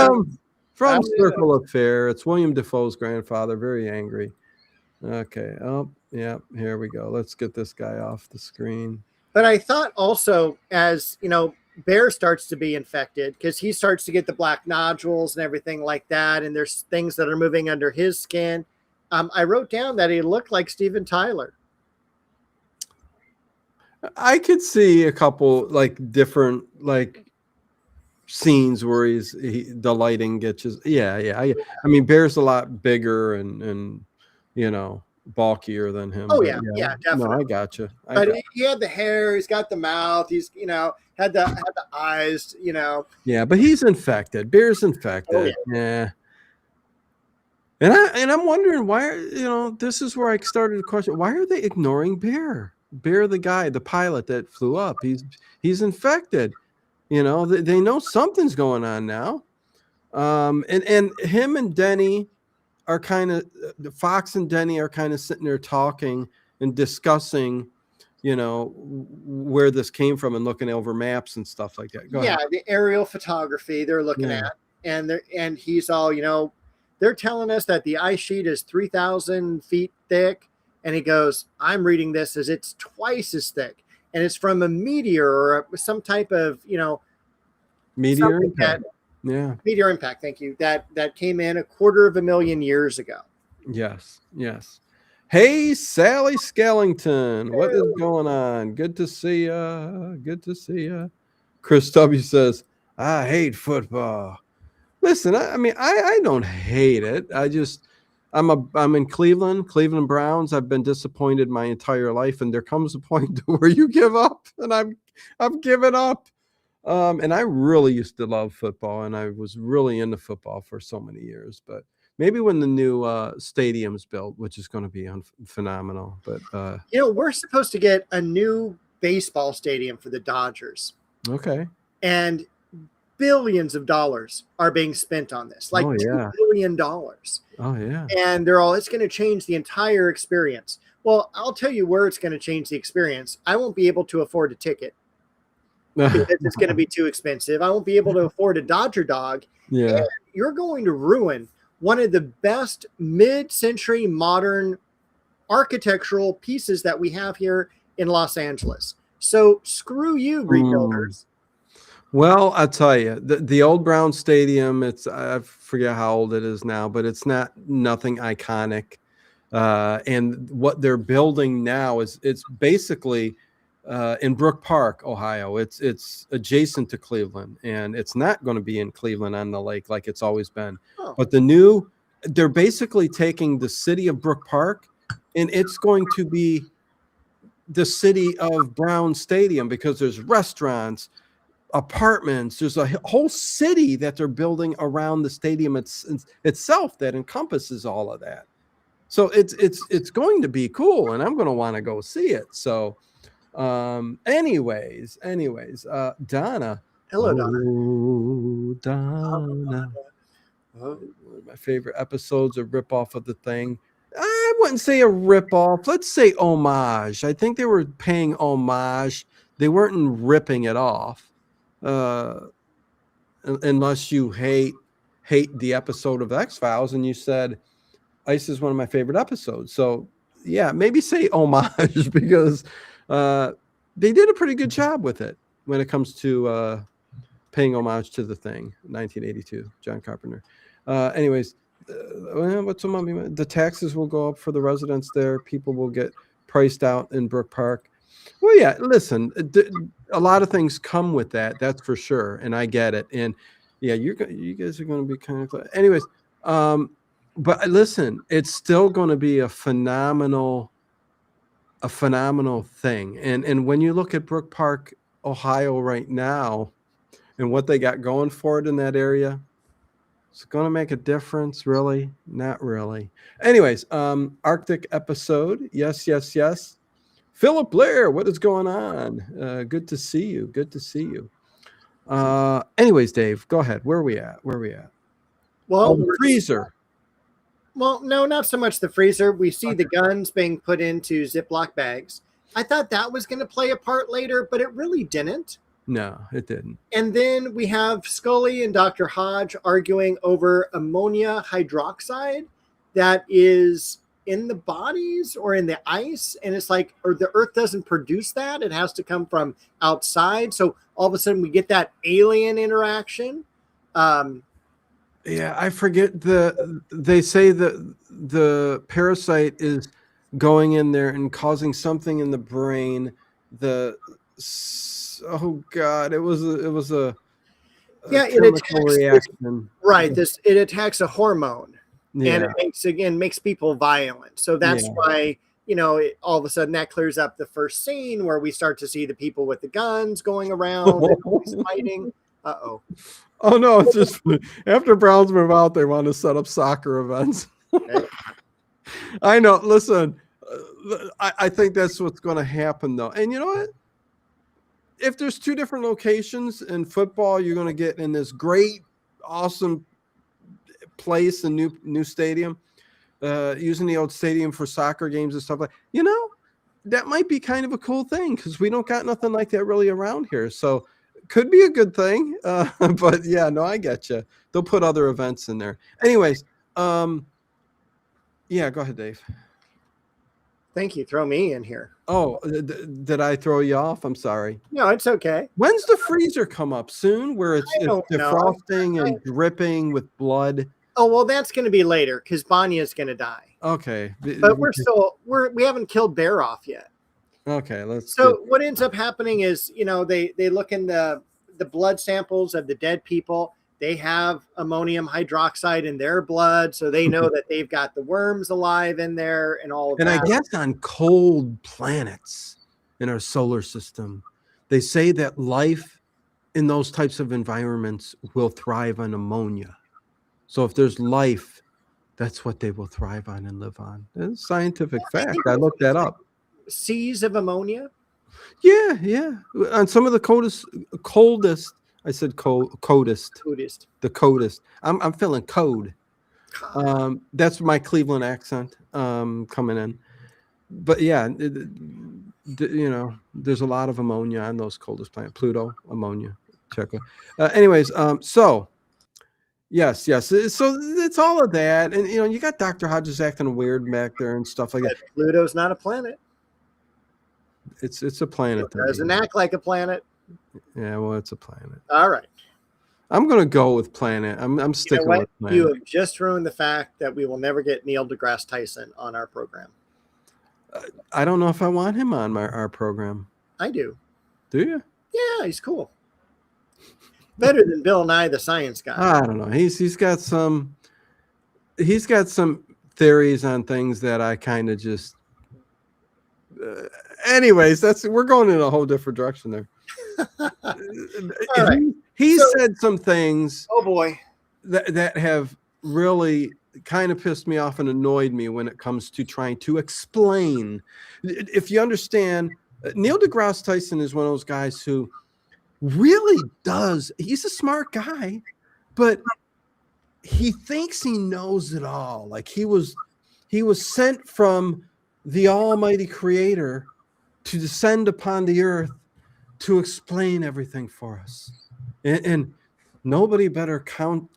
Speaker 1: from Circle of Fear. It's William Dafoe's grandfather, very angry. Okay. Oh, yeah. Here we go. Let's get this guy off the screen.
Speaker 2: But I thought also, as Bear starts to be infected, because he starts to get the black nodules and everything like that, and there's things that are moving under his skin. I wrote down that he looked like Steven Tyler.
Speaker 1: I could see a couple different scenes where the lighting gets his. Yeah. I mean, Bear's a lot bigger and bulkier than him.
Speaker 2: Oh yeah, definitely.
Speaker 1: No, I got you.
Speaker 2: But he had the hair. He's got the mouth. He's had the eyes.
Speaker 1: Yeah, but he's infected. Bear's infected. Oh, yeah. And I'm wondering why. This is where I started to question: why are they ignoring Bear? Bear, the guy, the pilot that flew up. He's infected. They know something's going on now. And him and Denny are kind of, Fox and Denny are kind of sitting there talking and discussing where this came from and looking over maps and stuff like that. Go
Speaker 2: Yeah,
Speaker 1: ahead.
Speaker 2: the aerial photography they're looking
Speaker 1: Yeah.
Speaker 2: at, and he's all, they're telling us that the ice sheet is 3,000 feet thick, and he goes, I'm reading this as it's twice as thick, and it's from a meteor or some type of,
Speaker 1: Meteor
Speaker 2: something that
Speaker 1: impact. Yeah.
Speaker 2: meteor impact. Thank you. That came in 250,000 years ago.
Speaker 1: Yes. Yes. Hey, Sally Skellington, what is going on? Good to see ya. Good to see ya. Chris W says, I hate football. Listen, I mean, I don't hate it. I'm in Cleveland Browns. I've been disappointed my entire life, and there comes a point where you give up, and I've given up. And I really used to love football, and I was really into football for so many years. But maybe when the new stadium's built, which is going to be phenomenal. But
Speaker 2: We're supposed to get a new baseball stadium for the Dodgers,
Speaker 1: okay.
Speaker 2: and billions of dollars are being spent on this, like $2 billion.
Speaker 1: Oh yeah.
Speaker 2: And it's going to change the entire experience. Well, I'll tell you where it's going to change the experience. I won't be able to afford a ticket because it's going to be too expensive. I won't be able to afford a Dodger dog.
Speaker 1: Yeah.
Speaker 2: And you're going to ruin one of the best mid-century modern architectural pieces that we have here in Los Angeles. So screw you, rebuilders.
Speaker 1: Well, I'll tell you, the old Brown Stadium, I forget how old it is now, but it's nothing iconic. And what they're building now it's basically in Brook Park, Ohio. It's adjacent to Cleveland, and it's not going to be in Cleveland on the lake like it's always been.
Speaker 2: Oh.
Speaker 1: But they're basically taking the city of Brook Park, and it's going to be the city of Brown Stadium because there's restaurants, apartments, there's a whole city that they're building around the stadium itself that encompasses all of that. So it's going to be cool, and I'm going to want to go see it. So anyways, Donna.
Speaker 2: Hello, Donna.
Speaker 1: Oh, Donna.
Speaker 2: Oh.
Speaker 1: One of my favorite episodes, a ripoff of The Thing. I wouldn't say a ripoff. Let's say homage. I think they were paying homage. They weren't ripping it off. Unless you hate the episode of X-Files and you said Ice is one of my favorite episodes. So yeah, maybe say homage because they did a pretty good job with it when it comes to paying homage to The Thing, 1982, John Carpenter. Anyways, the taxes will go up for the residents there. People will get priced out in Brook Park. Well, yeah, listen, a lot of things come with that. That's for sure. And I get it. And yeah, you guys are going to be kind of, anyways. But listen, it's still going to be a phenomenal thing. And when you look at Brook Park, Ohio right now and what they got going for it in that area, it's going to make a difference. Really? Not really. Anyways, Arctic episode. Yes. Philip Blair, what is going on? Good to see you. Anyways, Dave, go ahead. Where are we at?
Speaker 2: Well,
Speaker 1: the freezer.
Speaker 2: Well, no, not so much the freezer. We see the guns being put into Ziploc bags. I thought that was going to play a part later, but it really didn't.
Speaker 1: No, it didn't.
Speaker 2: And then we have Scully and Dr. Hodge arguing over ammonia hydroxide that is in the bodies or in the ice. And it's like, or the earth doesn't produce that. It has to come from outside. So all of a sudden we get that alien interaction.
Speaker 1: Yeah, I forget they say that the parasite is going in there and causing something in the brain. Oh God, it was a chemical reaction.
Speaker 2: Right. It attacks a hormone. Yeah. And it makes people violent. So that's why, all of a sudden that clears up the first scene where we start to see the people with the guns going around and fighting. Uh-oh.
Speaker 1: Oh no, it's just after Browns move out, they want to set up soccer events. Okay. I know. Listen, I think that's what's going to happen though. And you know what? If there's two different locations in football, you're going to get in this great, awesome place, a new stadium, using the old stadium for soccer games and stuff like. that might be kind of a cool thing because we don't got nothing like that really around here. So could be a good thing. But yeah, no, I get you. They'll put other events in there. Anyways, yeah, go ahead, Dave.
Speaker 2: Thank you. Throw me in here.
Speaker 1: Oh, did I throw you off? I'm sorry.
Speaker 2: No, it's okay.
Speaker 1: When's the freezer come up? Soon, where it's
Speaker 2: I don't know.
Speaker 1: defrosting and dripping with blood.
Speaker 2: Oh, well, that's going to be later because Banya's going to die.
Speaker 1: Okay,
Speaker 2: But we haven't killed Bear off yet.
Speaker 1: Okay, let's.
Speaker 2: So what ends up happening is, they look in the blood samples of the dead people. They have ammonium hydroxide in their blood, so they know that they've got the worms alive in there and all of that.
Speaker 1: And I guess on cold planets in our solar system, they say that life in those types of environments will thrive on ammonia. So if there's life, that's what they will thrive on and live on. That's a scientific fact. I looked that up.
Speaker 2: Seas of ammonia?
Speaker 1: Yeah. On some of the coldest, I said coldest. The coldest. I'm feeling code. That's my Cleveland accent coming in. But yeah, there's a lot of ammonia on those coldest planets. Pluto, ammonia, etc. Anyways, so yes. So it's all of that, and you got Dr. Hodges acting weird back there and stuff like that.
Speaker 2: Pluto's not a planet.
Speaker 1: It's a planet.
Speaker 2: It doesn't act like a planet.
Speaker 1: Yeah, well, it's a planet.
Speaker 2: All right.
Speaker 1: I'm gonna go with planet. I'm sticking with planet.
Speaker 2: You have just ruined the fact that we will never get Neil deGrasse Tyson on our program.
Speaker 1: I don't know if I want him on our program.
Speaker 2: I do.
Speaker 1: Do you?
Speaker 2: Yeah, he's cool. Better than Bill Nye the Science Guy.
Speaker 1: I don't know. He's got some theories on things that I kind of just. Anyways, we're going in a whole different direction there.
Speaker 2: Right.
Speaker 1: He said some things.
Speaker 2: Oh boy,
Speaker 1: that have really kind of pissed me off and annoyed me when it comes to trying to explain. If you understand, Neil deGrasse Tyson is one of those guys who really does. He's a smart guy, but he thinks he knows it all. Like he was sent from the Almighty Creator to descend upon the earth to explain everything for us. And nobody better counter.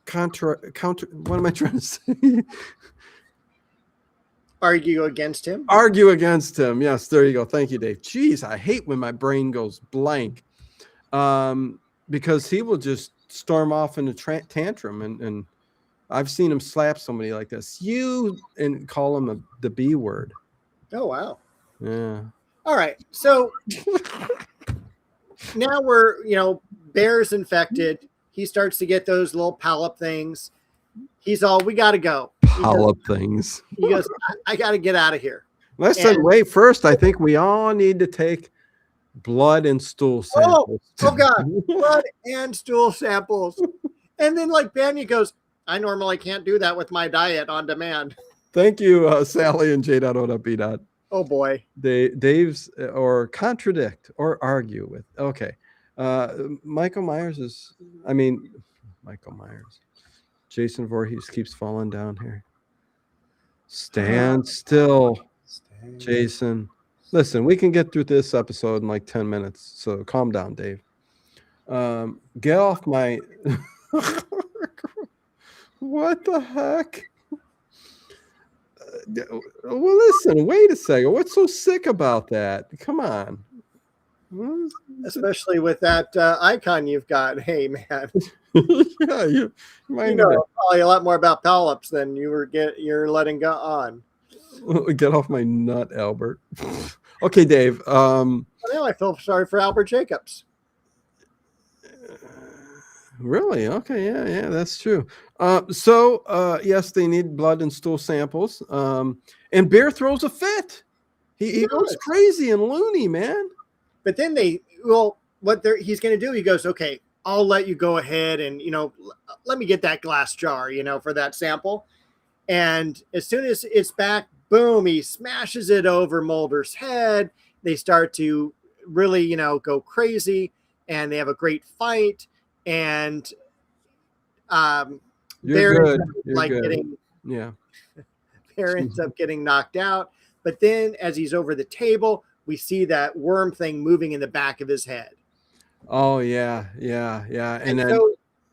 Speaker 1: What am I trying to say?
Speaker 2: Argue against him.
Speaker 1: Argue against him. Yes, there you go. Thank you, Dave. Jeez, I hate when my brain goes blank, because he will just storm off in a tantrum, and I've seen him slap somebody like this. And call him the B word.
Speaker 2: Oh wow.
Speaker 1: Yeah.
Speaker 2: All right. So now we're Bear's infected. He starts to get those little polyp things. He's all, we got to go.
Speaker 1: Polyp things.
Speaker 2: He goes, I got to get out of here.
Speaker 1: Wait, first, I think we all need to take blood and stool samples.
Speaker 2: Oh God, blood and stool samples. And then Banya goes, I normally can't do that with my diet on demand.
Speaker 1: Thank you, Sally and J.O.B.
Speaker 2: Oh boy.
Speaker 1: Dave's or contradict or argue with. Okay. Michael Myers. Jason Voorhees keeps falling down here. Stand still, Jason. Listen, we can get through this episode in 10 minutes. So calm down, Dave. Get off my. What the heck? Well, listen, wait a second. What's so sick about that? Come on.
Speaker 2: Especially with that icon you've got. Hey, man.
Speaker 1: Yeah, you
Speaker 2: know probably a lot more about polyps than you're letting go on.
Speaker 1: Get off my nut, Albert. Okay, Dave.
Speaker 2: Now I feel sorry for Albert Jacobs.
Speaker 1: Really? Okay, yeah, that's true. So yes, they need blood and stool samples. And Bear throws a fit. He goes crazy and loony, man.
Speaker 2: But then he's going to do, he goes, okay, I'll let you go ahead and, let me get that glass jar, for that sample. And as soon as it's back, boom, he smashes it over Mulder's head. They start to really, go crazy, and they have a great fight. And
Speaker 1: You're good.
Speaker 2: Bear ends up getting knocked out. But then as he's over the table, we see that worm thing moving in the back of his head.
Speaker 1: Oh yeah, yeah, yeah. And then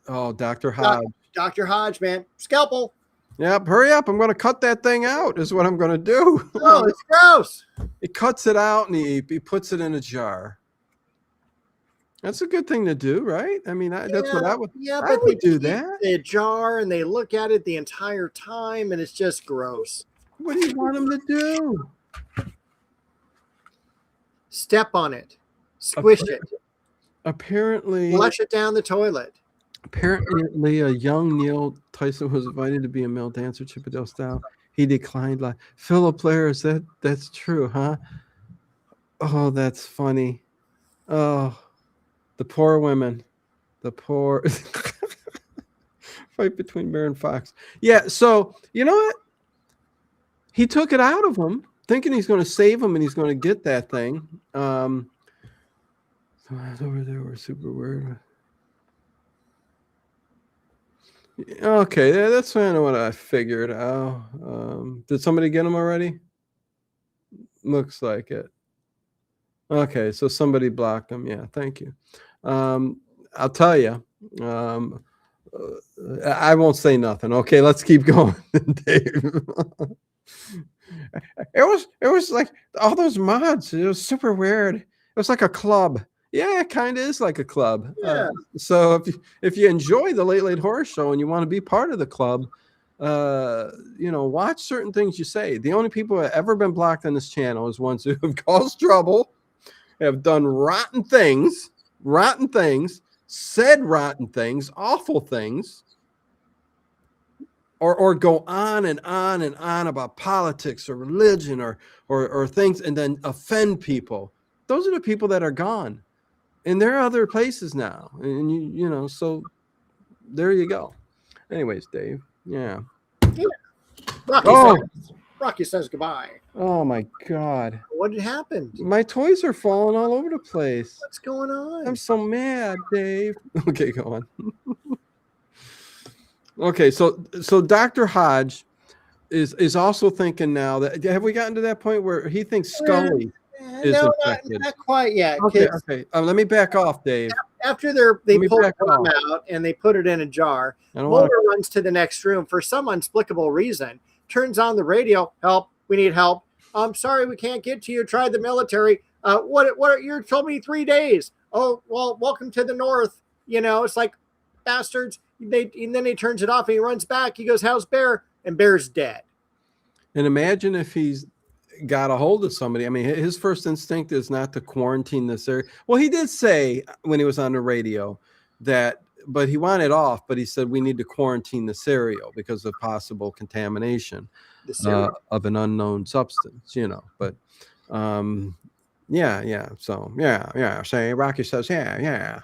Speaker 2: so
Speaker 1: Dr. Hodge.
Speaker 2: Dr. Hodge, man, scalpel.
Speaker 1: Yep, hurry up. I'm going to cut that thing out is what I'm going to do.
Speaker 2: Oh, it's gross.
Speaker 1: He cuts it out and he puts it in a jar. That's a good thing to do, right? I mean, that's what I would.
Speaker 2: Yeah,
Speaker 1: I
Speaker 2: but
Speaker 1: would
Speaker 2: they
Speaker 1: do
Speaker 2: keep
Speaker 1: that.
Speaker 2: the jar and they look at it the entire time, and it's just gross.
Speaker 1: What do you want him to do?
Speaker 2: Step on it, squish it,
Speaker 1: Apparently,
Speaker 2: flush it down the toilet.
Speaker 1: Apparently, a young Neil Tyson was invited to be a male dancer, Chippendale style. He declined. Like Philip Blair, that's true, huh? Oh, that's funny. Oh, the poor women, the poor fight between Bear and Fox. Yeah. So you know what? He took it out of him, thinking he's going to save him and he's going to get that thing. So over there, we're super weird. Okay, that's kind of what I figured out. Did somebody get him already? Looks like it. Okay, so somebody blocked him. Yeah, thank you. I'll tell you. I won't say nothing. Okay, let's keep going, Dave. It was like all those mods. It was super weird. It was like a club. Yeah, it kind of is like a club.
Speaker 2: Yeah.
Speaker 1: So if you enjoy the Late Late Horror Show and you want to be part of the club, watch certain things you say. The only people who have ever been blocked on this channel is ones who have caused trouble, have done rotten things, said rotten things, awful things, or go on and on and on about politics or religion or things and then offend people. Those are the people that are gone. And there are other places now. And so there you go. Anyways, Dave. Yeah.
Speaker 2: Rocky says goodbye.
Speaker 1: Oh my God.
Speaker 2: What had happened?
Speaker 1: My toys are falling all over the place.
Speaker 2: What's going on?
Speaker 1: I'm so mad, Dave. Okay, go on. Okay, so Dr. Hodge is also thinking now that have we gotten to that point where he thinks Scully is infected?
Speaker 2: Not quite yet.
Speaker 1: Okay. Let me back off, Dave.
Speaker 2: After they pull the worm out and they put it in a jar, Mulder runs to the next room for some inexplicable reason. Turns on the radio. Help! We need help. I'm sorry, we can't get to you. Try the military. What? You told me 3 days. Oh well, welcome to the North. It's like bastards. And then he turns it off and he runs back. He goes, "How's Bear?" And Bear's dead.
Speaker 1: And imagine if he's got a hold of somebody. I mean, his first instinct is not to quarantine this area. Well, he did say when he was on the radio that, but he wanted off, but he said we need to quarantine the cereal because of possible contamination of an unknown substance, but yeah. So yeah. Say Rocky says, yeah.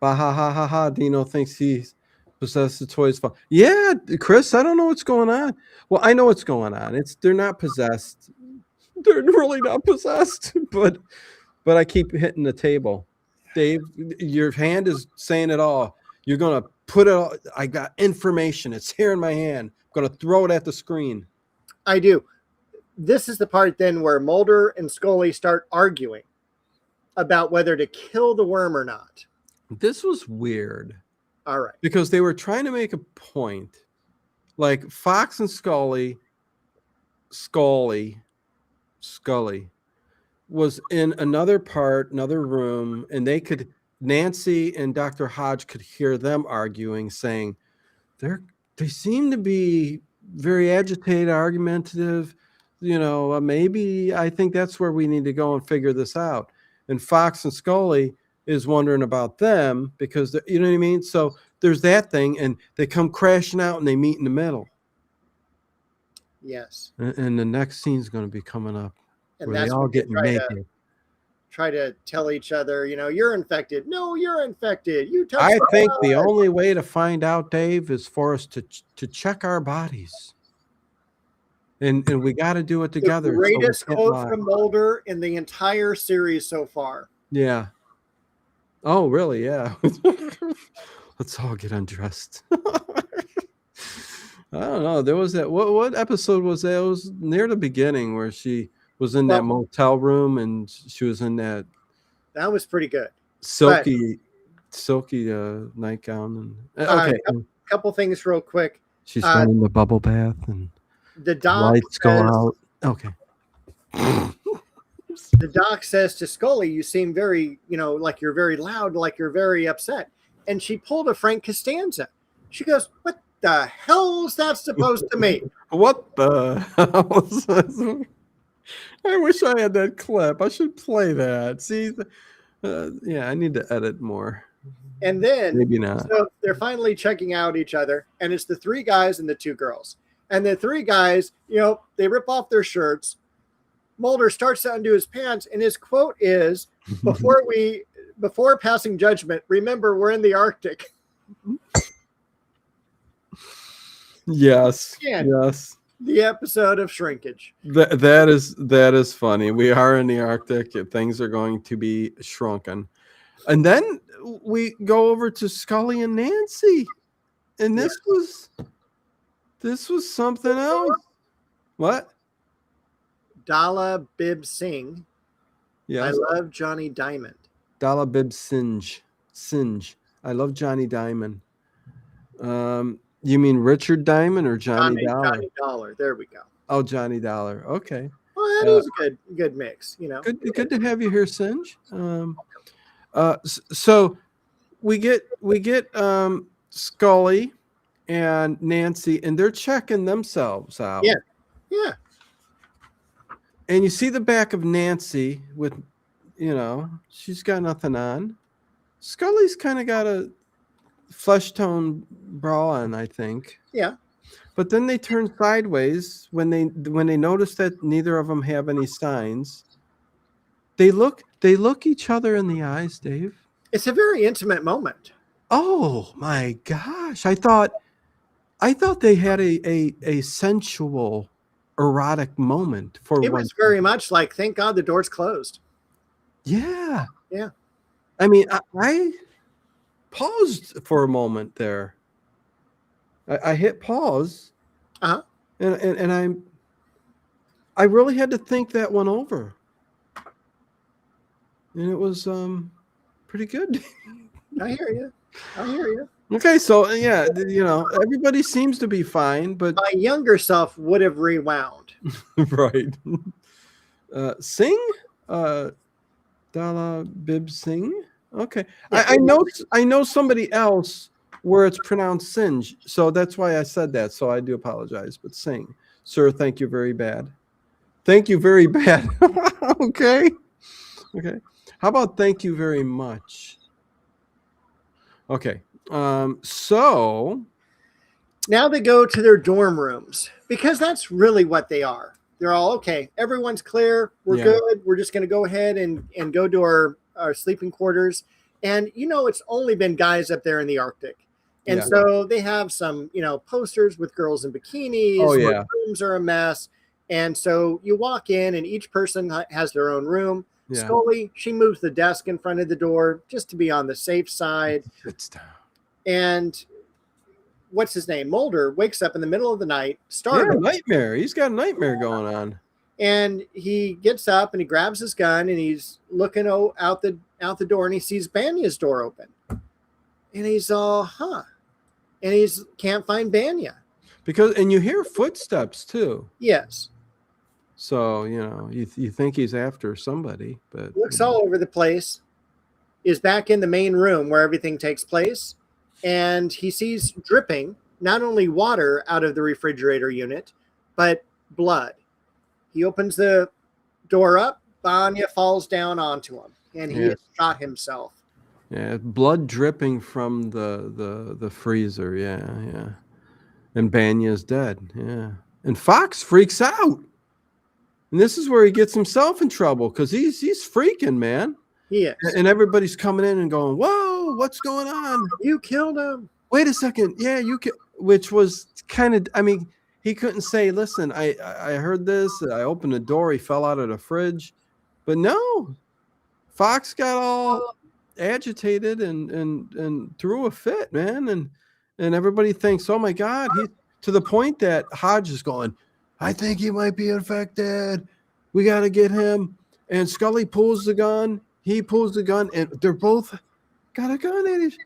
Speaker 1: Bah, ha, ha, ha, ha. Dino thinks he's possessed the toys. Yeah, Chris, I don't know what's going on. Well, I know what's going on. They're not possessed. They're really not possessed, but I keep hitting the table. Dave, your hand is saying it all. You're going to put it all. I got information. It's here in my hand. I'm going to throw it at the screen.
Speaker 2: I do. This is the part then where Mulder and Scully start arguing about whether to kill the worm or not.
Speaker 1: This was weird.
Speaker 2: All right.
Speaker 1: Because they were trying to make a point. Like Fox and Scully was in another room, and Nancy and Dr. Hodge could hear them arguing, saying they seem to be very agitated, argumentative. Maybe I think that's where we need to go and figure this out. And Fox and Scully is wondering about them because you know what I mean? So there's that thing, and they come crashing out and they meet in the middle.
Speaker 2: Yes.
Speaker 1: And the next scene's going to be coming up
Speaker 2: and
Speaker 1: where they all get naked.
Speaker 2: Try to tell each other, you're infected. No, you're infected. You touched
Speaker 1: I think the only way to find out, Dave, is for us to check our bodies. And we got to do it together.
Speaker 2: The greatest quote from Mulder in the entire series so far.
Speaker 1: Yeah. Oh, really? Yeah. Let's all get undressed. I don't know. There was that. What episode was that? It was near the beginning where she was in that
Speaker 2: Well,
Speaker 1: motel room and she was in that
Speaker 2: that was pretty good. But
Speaker 1: silky, silky nightgown. And
Speaker 2: a
Speaker 1: okay,
Speaker 2: couple things real quick.
Speaker 1: she's
Speaker 2: Uh,
Speaker 1: going in the bubble bath and
Speaker 2: the doc
Speaker 1: lights go
Speaker 2: says,
Speaker 1: out. Okay.
Speaker 2: the doc says to Scully, "You seem very, like you're very loud, like you're very upset." And she pulled a Frank Costanza. She goes, "What the hell is that supposed to mean?"
Speaker 1: What the hell? I wish I had that clip. I should play that. See, yeah, I need to edit more.
Speaker 2: And then
Speaker 1: Maybe not.
Speaker 2: so they're finally checking out each other, and it's the three guys and the two girls. And the three guys, they rip off their shirts. Mulder starts to undo his pants, and his quote is, before passing judgment, remember we're in the Arctic.
Speaker 1: Yes.
Speaker 2: Yeah.
Speaker 1: Yes.
Speaker 2: The episode of Shrinkage.
Speaker 1: That is funny. We are in the Arctic. Things are going to be shrunken. And then we go over to Scully and Nancy. And this was something else. What?
Speaker 2: Dala Bib Singh.
Speaker 1: Yes.
Speaker 2: I love Johnny Diamond.
Speaker 1: Dala Bib Singe. I love Johnny Diamond. You mean Richard Diamond or Johnny Dollar?
Speaker 2: Johnny Dollar. There we go.
Speaker 1: Oh, Johnny Dollar. Okay.
Speaker 2: Well, that is a good mix,
Speaker 1: Good to have you here, Singe. So we get Scully and Nancy, and they're checking themselves out.
Speaker 2: Yeah. Yeah.
Speaker 1: And you see the back of Nancy with, she's got nothing on. Scully's kind of got a flesh tone bra on, I think.
Speaker 2: Yeah.
Speaker 1: But then they turn sideways when they notice that neither of them have any signs. They look each other in the eyes, Dave.
Speaker 2: It's a very intimate moment.
Speaker 1: Oh my gosh. I thought they had a sensual erotic moment for
Speaker 2: it was very much like, thank God the door's closed.
Speaker 1: Yeah.
Speaker 2: Yeah.
Speaker 1: I mean, I paused for a moment there. I hit pause.
Speaker 2: Uh-huh.
Speaker 1: And I really had to think that one over. And it was pretty good.
Speaker 2: I hear you.
Speaker 1: Okay, so yeah, everybody seems to be fine, but
Speaker 2: My younger self would have rewound.
Speaker 1: right. Singh? Dala Bib Singh? Okay.
Speaker 2: Yeah.
Speaker 1: I know somebody else where it's pronounced Singe, so that's why I said that. So I do apologize, but Singh. Sir, thank you very bad. Thank you very bad. Okay. How about thank you very much? Okay. So
Speaker 2: now they go to their dorm rooms because that's really what they are. They're all okay. Everyone's clear. We're good. We're just going to go ahead and go to our sleeping quarters. And, it's only been guys up there in the Arctic. And so they have some, posters with girls in bikinis.
Speaker 1: Oh, yeah.
Speaker 2: Rooms are a mess. And so you walk in and each person has their own room.
Speaker 1: Yeah.
Speaker 2: Scully, she moves the desk in front of the door just to be on the safe side. And what's his name? Mulder wakes up in the middle of the night, startled.
Speaker 1: Yeah, nightmare. He's got a nightmare going on.
Speaker 2: And he gets up and he grabs his gun and he's looking out the door and he sees Banya's door open. And he's all, and he's can't find Banya.
Speaker 1: And you hear footsteps too.
Speaker 2: Yes.
Speaker 1: So, you think he's after somebody, but
Speaker 2: looks all over the place, is back in the main room where everything takes place. And he sees dripping, not only water out of the refrigerator unit, but blood. He opens the door up. Banya falls down onto him, and he has shot himself.
Speaker 1: Yeah, blood dripping from the freezer. Yeah. And Banya's dead. Yeah. And Fox freaks out. And this is where he gets himself in trouble because he's freaking, man.
Speaker 2: He is.
Speaker 1: And everybody's coming in and going, whoa, what's going on?
Speaker 2: You killed him.
Speaker 1: Wait a second. Yeah, which was kind of, he couldn't say, listen, I heard this. I opened the door. He fell out of the fridge. But no, Fox got all agitated and threw a fit, man. And everybody thinks, oh, my God, to the point that Hodge is going, I think he might be infected. We got to get him. And Scully pulls the gun. He pulls the gun, and they're both got a gun at each.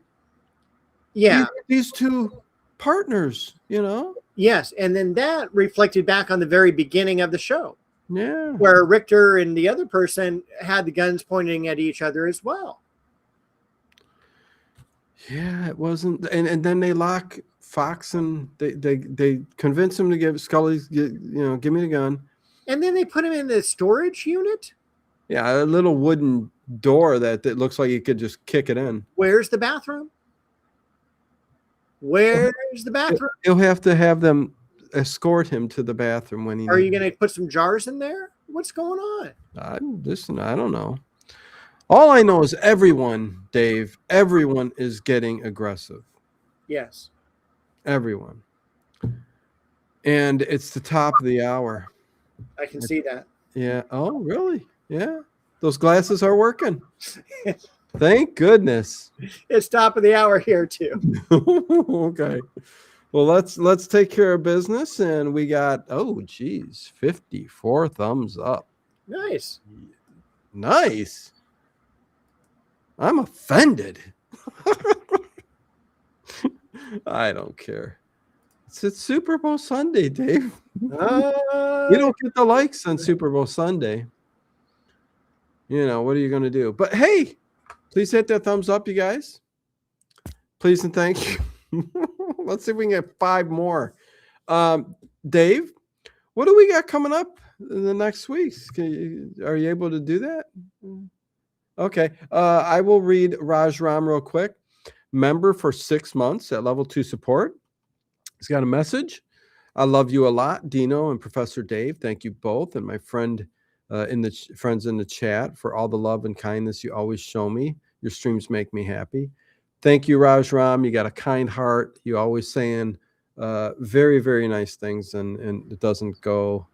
Speaker 2: Yeah.
Speaker 1: These two partners, you know?
Speaker 2: Yes. And then that reflected back on the very beginning of the show.
Speaker 1: Yeah.
Speaker 2: Where Richter and the other person had the guns pointing at each other as well.
Speaker 1: Yeah, it wasn't. And then they lock Fox and they convince him to give Scully, give me the gun.
Speaker 2: And then they put him in the storage unit?
Speaker 1: Yeah, a little wooden door that looks like you could just kick it in.
Speaker 2: Where's the bathroom? Where's the bathroom?
Speaker 1: You'll have to have them escort him to the bathroom when he.
Speaker 2: Are you going to put some jars in there? What's going on?
Speaker 1: Listen, I don't know. All I know is everyone is getting aggressive.
Speaker 2: Yes.
Speaker 1: Everyone. And it's the top of the hour.
Speaker 2: I can see that.
Speaker 1: Yeah. Oh, really? Yeah. Those glasses are working. Thank goodness.
Speaker 2: It's top of the hour here too.
Speaker 1: Okay. Well, let's take care of business, and we got 54 thumbs up.
Speaker 2: Nice.
Speaker 1: Nice. I'm offended. I don't care. It's Super Bowl Sunday, Dave. You don't get the likes on Super Bowl Sunday. What are you going to do? But hey, please hit that thumbs up, you guys. Please and thank you. Let's see if we can get 5 more. Dave, what do we got coming up in the next weeks? Are you able to do that? Okay. I will read Raj Ram real quick. Member for 6 months at level 2 support. He's got a message. I love you a lot, Dino and Professor Dave. Thank you both, and my friends in the chat for all the love and kindness you always show me. Your streams make me happy. Thank you, Raj Ram. You got a kind heart. You always saying very, very nice things, and it doesn't go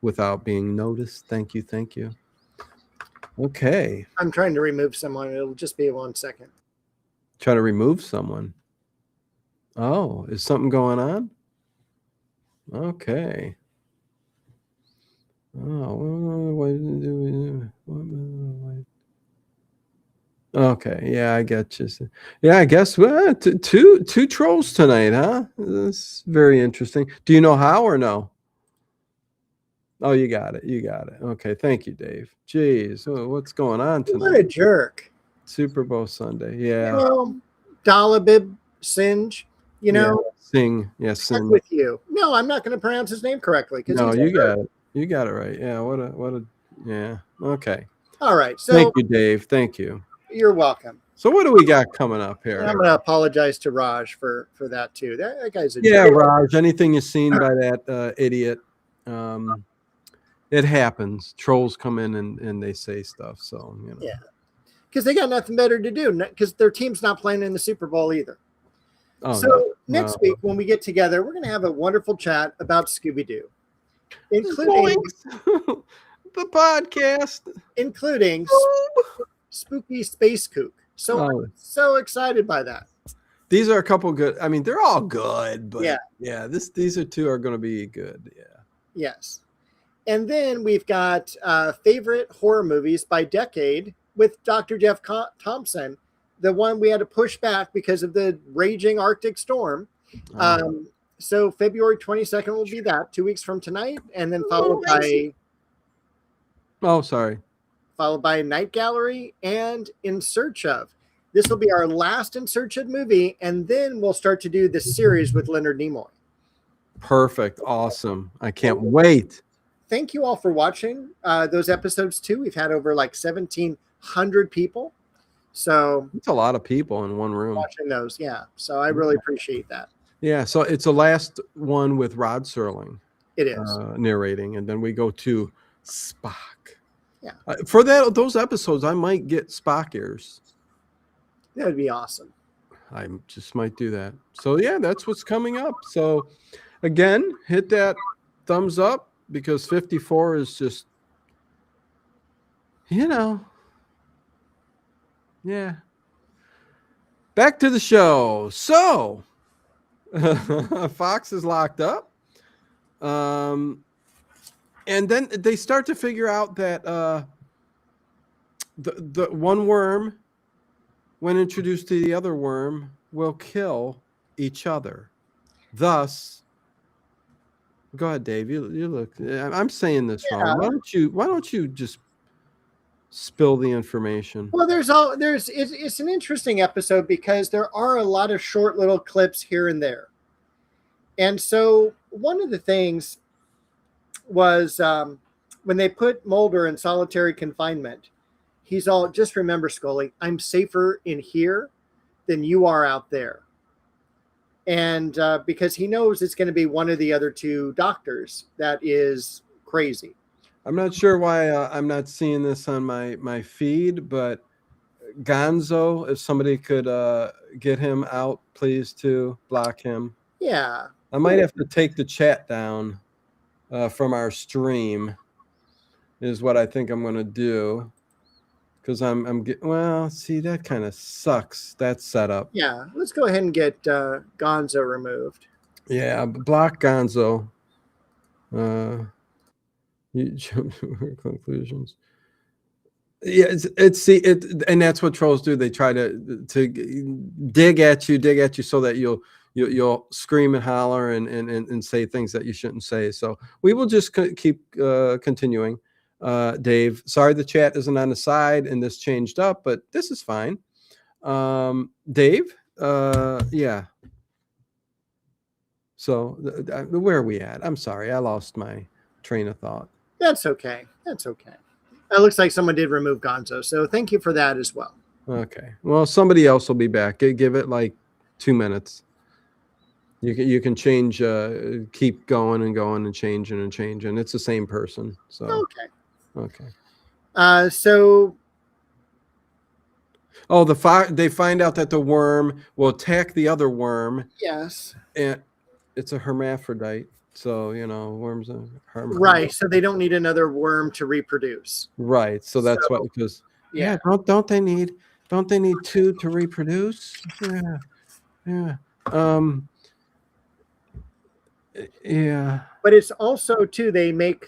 Speaker 1: without being noticed. Thank you. Thank you. Okay.
Speaker 2: I'm trying to remove someone. It'll just be 1 second.
Speaker 1: Try to remove someone. Oh, is something going on? Okay. Okay, yeah, I get you. Yeah, I guess two trolls tonight, huh? That's very interesting. Do you know how or no? Oh, you got it. Okay, thank you, Dave. Jeez, what's going on tonight?
Speaker 2: What a jerk.
Speaker 1: Super Bowl Sunday, yeah.
Speaker 2: Dalibib Singe,
Speaker 1: Sing,
Speaker 2: Sing. With you. No, I'm not going to pronounce his name correctly.
Speaker 1: No, you got it. You got it right. Yeah, what a yeah. Okay.
Speaker 2: All right. So
Speaker 1: thank you, Dave. Thank you.
Speaker 2: You're welcome.
Speaker 1: So what do we got coming up here?
Speaker 2: I'm going to apologize to Raj for that too. That guy's a
Speaker 1: jerk.
Speaker 2: jerk.
Speaker 1: Raj. Anything you've seen by that idiot, it happens. Trolls come in and they say stuff. So
Speaker 2: Yeah, because they got nothing better to do. Because their team's not playing in the Super Bowl either.
Speaker 1: Oh,
Speaker 2: so next week when we get together, we're going to have a wonderful chat about Scooby-Doo, including
Speaker 1: the podcast,
Speaker 2: including Spooky Space Kook. So excited by that.
Speaker 1: These are a couple good. I mean, they're all good, but yeah, these are two are going to be good. Yeah.
Speaker 2: Yes. And then we've got favorite horror movies by decade with Dr. Jeff Thompson, the one we had to push back because of the raging Arctic storm. So February 22nd will be that, 2 weeks from tonight, and then followed by Night Gallery and In Search Of. This will be our last In Search Of movie, and then we'll start to do this series with Leonard Nimoy.
Speaker 1: Perfect. Awesome. I can't wait.
Speaker 2: Thank you all for watching those episodes too. We've had over like 1,700 people. So
Speaker 1: it's a lot of people in one room
Speaker 2: watching those. Yeah. So I really appreciate that.
Speaker 1: Yeah. So it's the last one with Rod Serling.
Speaker 2: It is
Speaker 1: narrating. And then we go to Spock.
Speaker 2: Yeah.
Speaker 1: For those episodes, I might get Spock ears.
Speaker 2: That would be awesome.
Speaker 1: I just might do that. So yeah, that's what's coming up. So again, hit that thumbs up because 54 is just, yeah. Back to the show. So Fox is locked up. And then they start to figure out that the one worm, when introduced to the other worm, will kill each other. Thus, go ahead, Dave. You look. I'm saying this wrong. Why don't you just spill the information?
Speaker 2: Well, it's an interesting episode because there are a lot of short little clips here and there. And so one of the things was when they put Mulder in solitary confinement, he's all, just remember, Scully, I'm safer in here than you are out there. And because he knows it's going to be one of the other two doctors that is crazy.
Speaker 1: I'm not sure why I'm not seeing this on my feed, but Gonzo, if somebody could get him out, please, to block him.
Speaker 2: Yeah.
Speaker 1: I might have to take the chat down from our stream, is what I think I'm going to do. Because I'm getting, well, see, that kind of sucks, that setup.
Speaker 2: Yeah, let's go ahead and get Gonzo removed.
Speaker 1: Yeah, block Gonzo. Conclusions. Yeah, and that's what trolls do. They try to dig at you so that you'll scream and holler and say things that you shouldn't say. So we will just keep continuing. Dave, sorry the chat isn't on the side and this changed up, but this is fine. Dave, yeah. So where are we at? I'm sorry, I lost my train of thought.
Speaker 2: That's okay. It looks like someone did remove Gonzo, so thank you for that as well.
Speaker 1: Okay. Well, somebody else will be back. Give it like 2 minutes. You can change, keep going and changing. It's the same person. So okay.
Speaker 2: So.
Speaker 1: Oh, they find out that the worm will attack the other worm.
Speaker 2: Yes.
Speaker 1: And it's a hermaphrodite. So, worms are hermaphrodite.
Speaker 2: Right. So they don't need another worm to reproduce.
Speaker 1: Right. So that's what, because don't they need two to reproduce? Yeah. Yeah.
Speaker 2: But it's also too,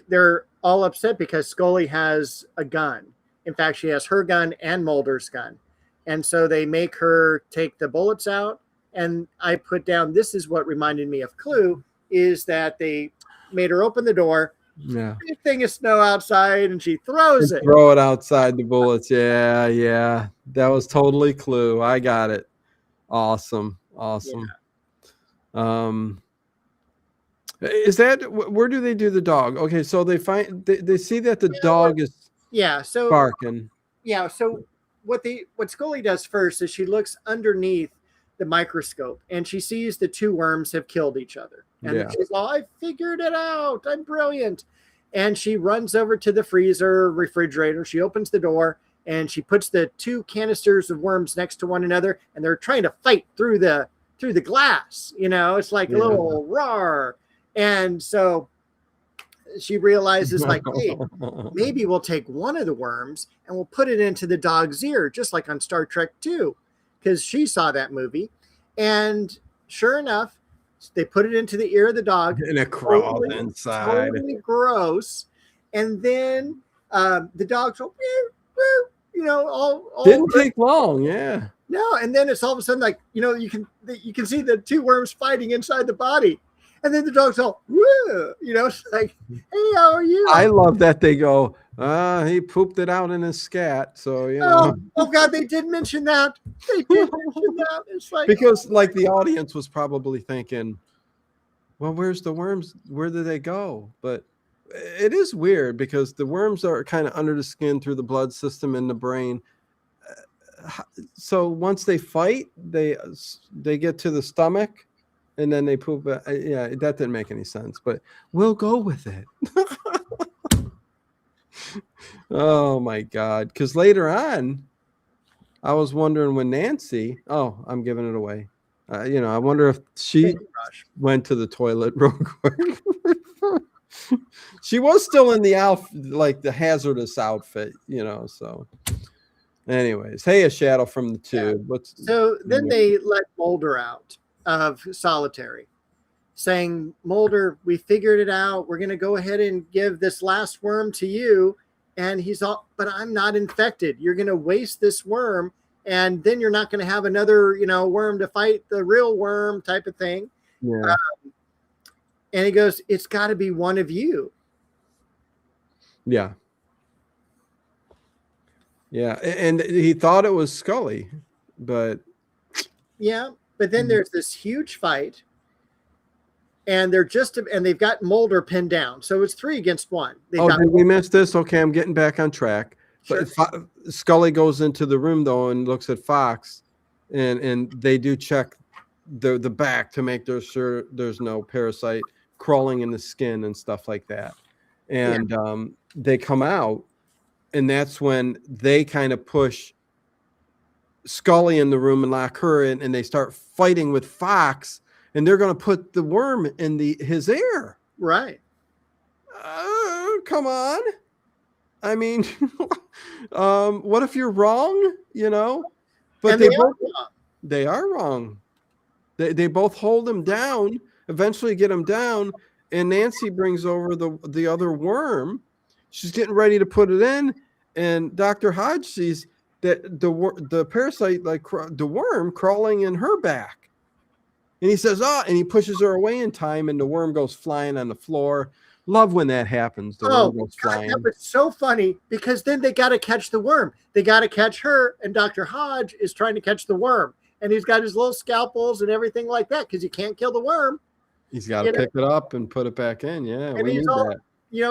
Speaker 2: they're all upset because Scully has a gun. In fact, she has her gun and Mulder's gun. And so they make her take the bullets out. And I put down, this is what reminded me of Clue, is that they made her open the door.
Speaker 1: Yeah.
Speaker 2: Big thing of snow outside, and she throws it.
Speaker 1: Throw it outside the bullets. Yeah. That was totally Clue. I got it. Awesome. Yeah. Is that, where do they do the dog? Okay, so they see that the dog is barking.
Speaker 2: Yeah, so what Scully does first is she looks underneath the microscope and she sees the two worms have killed each other. And she's all, I figured it out. I'm brilliant. And she runs over to the refrigerator. She opens the door and she puts the two canisters of worms next to one another, and they're trying to fight through the glass. It's like a little roar. And so she realizes, like, hey, maybe we'll take one of the worms and we'll put it into the dog's ear, just like on Star Trek 2, because she saw that movie. And sure enough, they put it into the ear of the dog.
Speaker 1: And it crawls inside.
Speaker 2: Totally gross. And then the dog's all, all
Speaker 1: didn't take long, yeah.
Speaker 2: No, and then it's all of a sudden like, you can see the two worms fighting inside the body. And then the dog's all, woo, it's like, hey, how are you?
Speaker 1: I love that they go, he pooped it out in his scat. So,
Speaker 2: Oh God, they did mention that. It's like,
Speaker 1: because like the audience was probably thinking, well, where's the worms? Where did they go? But it is weird because the worms are kind of under the skin through the blood system in the brain. So once they fight, they get to the stomach. And then they poop. Yeah, that didn't make any sense, but we'll go with it. Oh my God! Because later on, I was wondering when Nancy. Oh, I'm giving it away. I wonder if she went to the toilet real quick. She was still in the outfit, like the hazardous outfit, So, anyways, hey, a shadow from the tube.
Speaker 2: So then they let Mulder out. of solitary, saying, Mulder, we figured it out. We're going to go ahead and give this last worm to you. And he's all, but I'm not infected. You're going to waste this worm. And then you're not going to have another, worm to fight the real worm type of thing.
Speaker 1: Yeah.
Speaker 2: And he goes, it's got to be one of you.
Speaker 1: Yeah. Yeah. And he thought it was Scully, but.
Speaker 2: Yeah. But then there's this huge fight. And they've got Mulder pinned down. So it's 3 against 1.
Speaker 1: Did we miss this? Okay, I'm getting back on track.
Speaker 2: Sure.
Speaker 1: But Scully goes into the room though and looks at Fox, and they do check the back to make sure there's no parasite crawling in the skin and stuff like that. And they come out, and that's when they kind of push Scully in the room and lock her in, and they start fighting with Fox. And they're going to put the worm in his ear.
Speaker 2: Right.
Speaker 1: Come on. I mean, what if you're wrong? But they are wrong. They both hold him down, eventually get him down. And Nancy brings over the other worm. She's getting ready to put it in. And Dr. Hodge sees that the parasite, like the worm, crawling in her back. And he says, and he pushes her away in time, and the worm goes flying on the floor. Love when that happens. The worm goes flying.
Speaker 2: That was so funny, because then they got to catch the worm. They got to catch her, and Dr. Hodge is trying to catch the worm. And he's got his little scalpels and everything like that, because you can't kill the worm.
Speaker 1: He's got to pick it up and put it back in. Yeah,
Speaker 2: and
Speaker 1: we need that.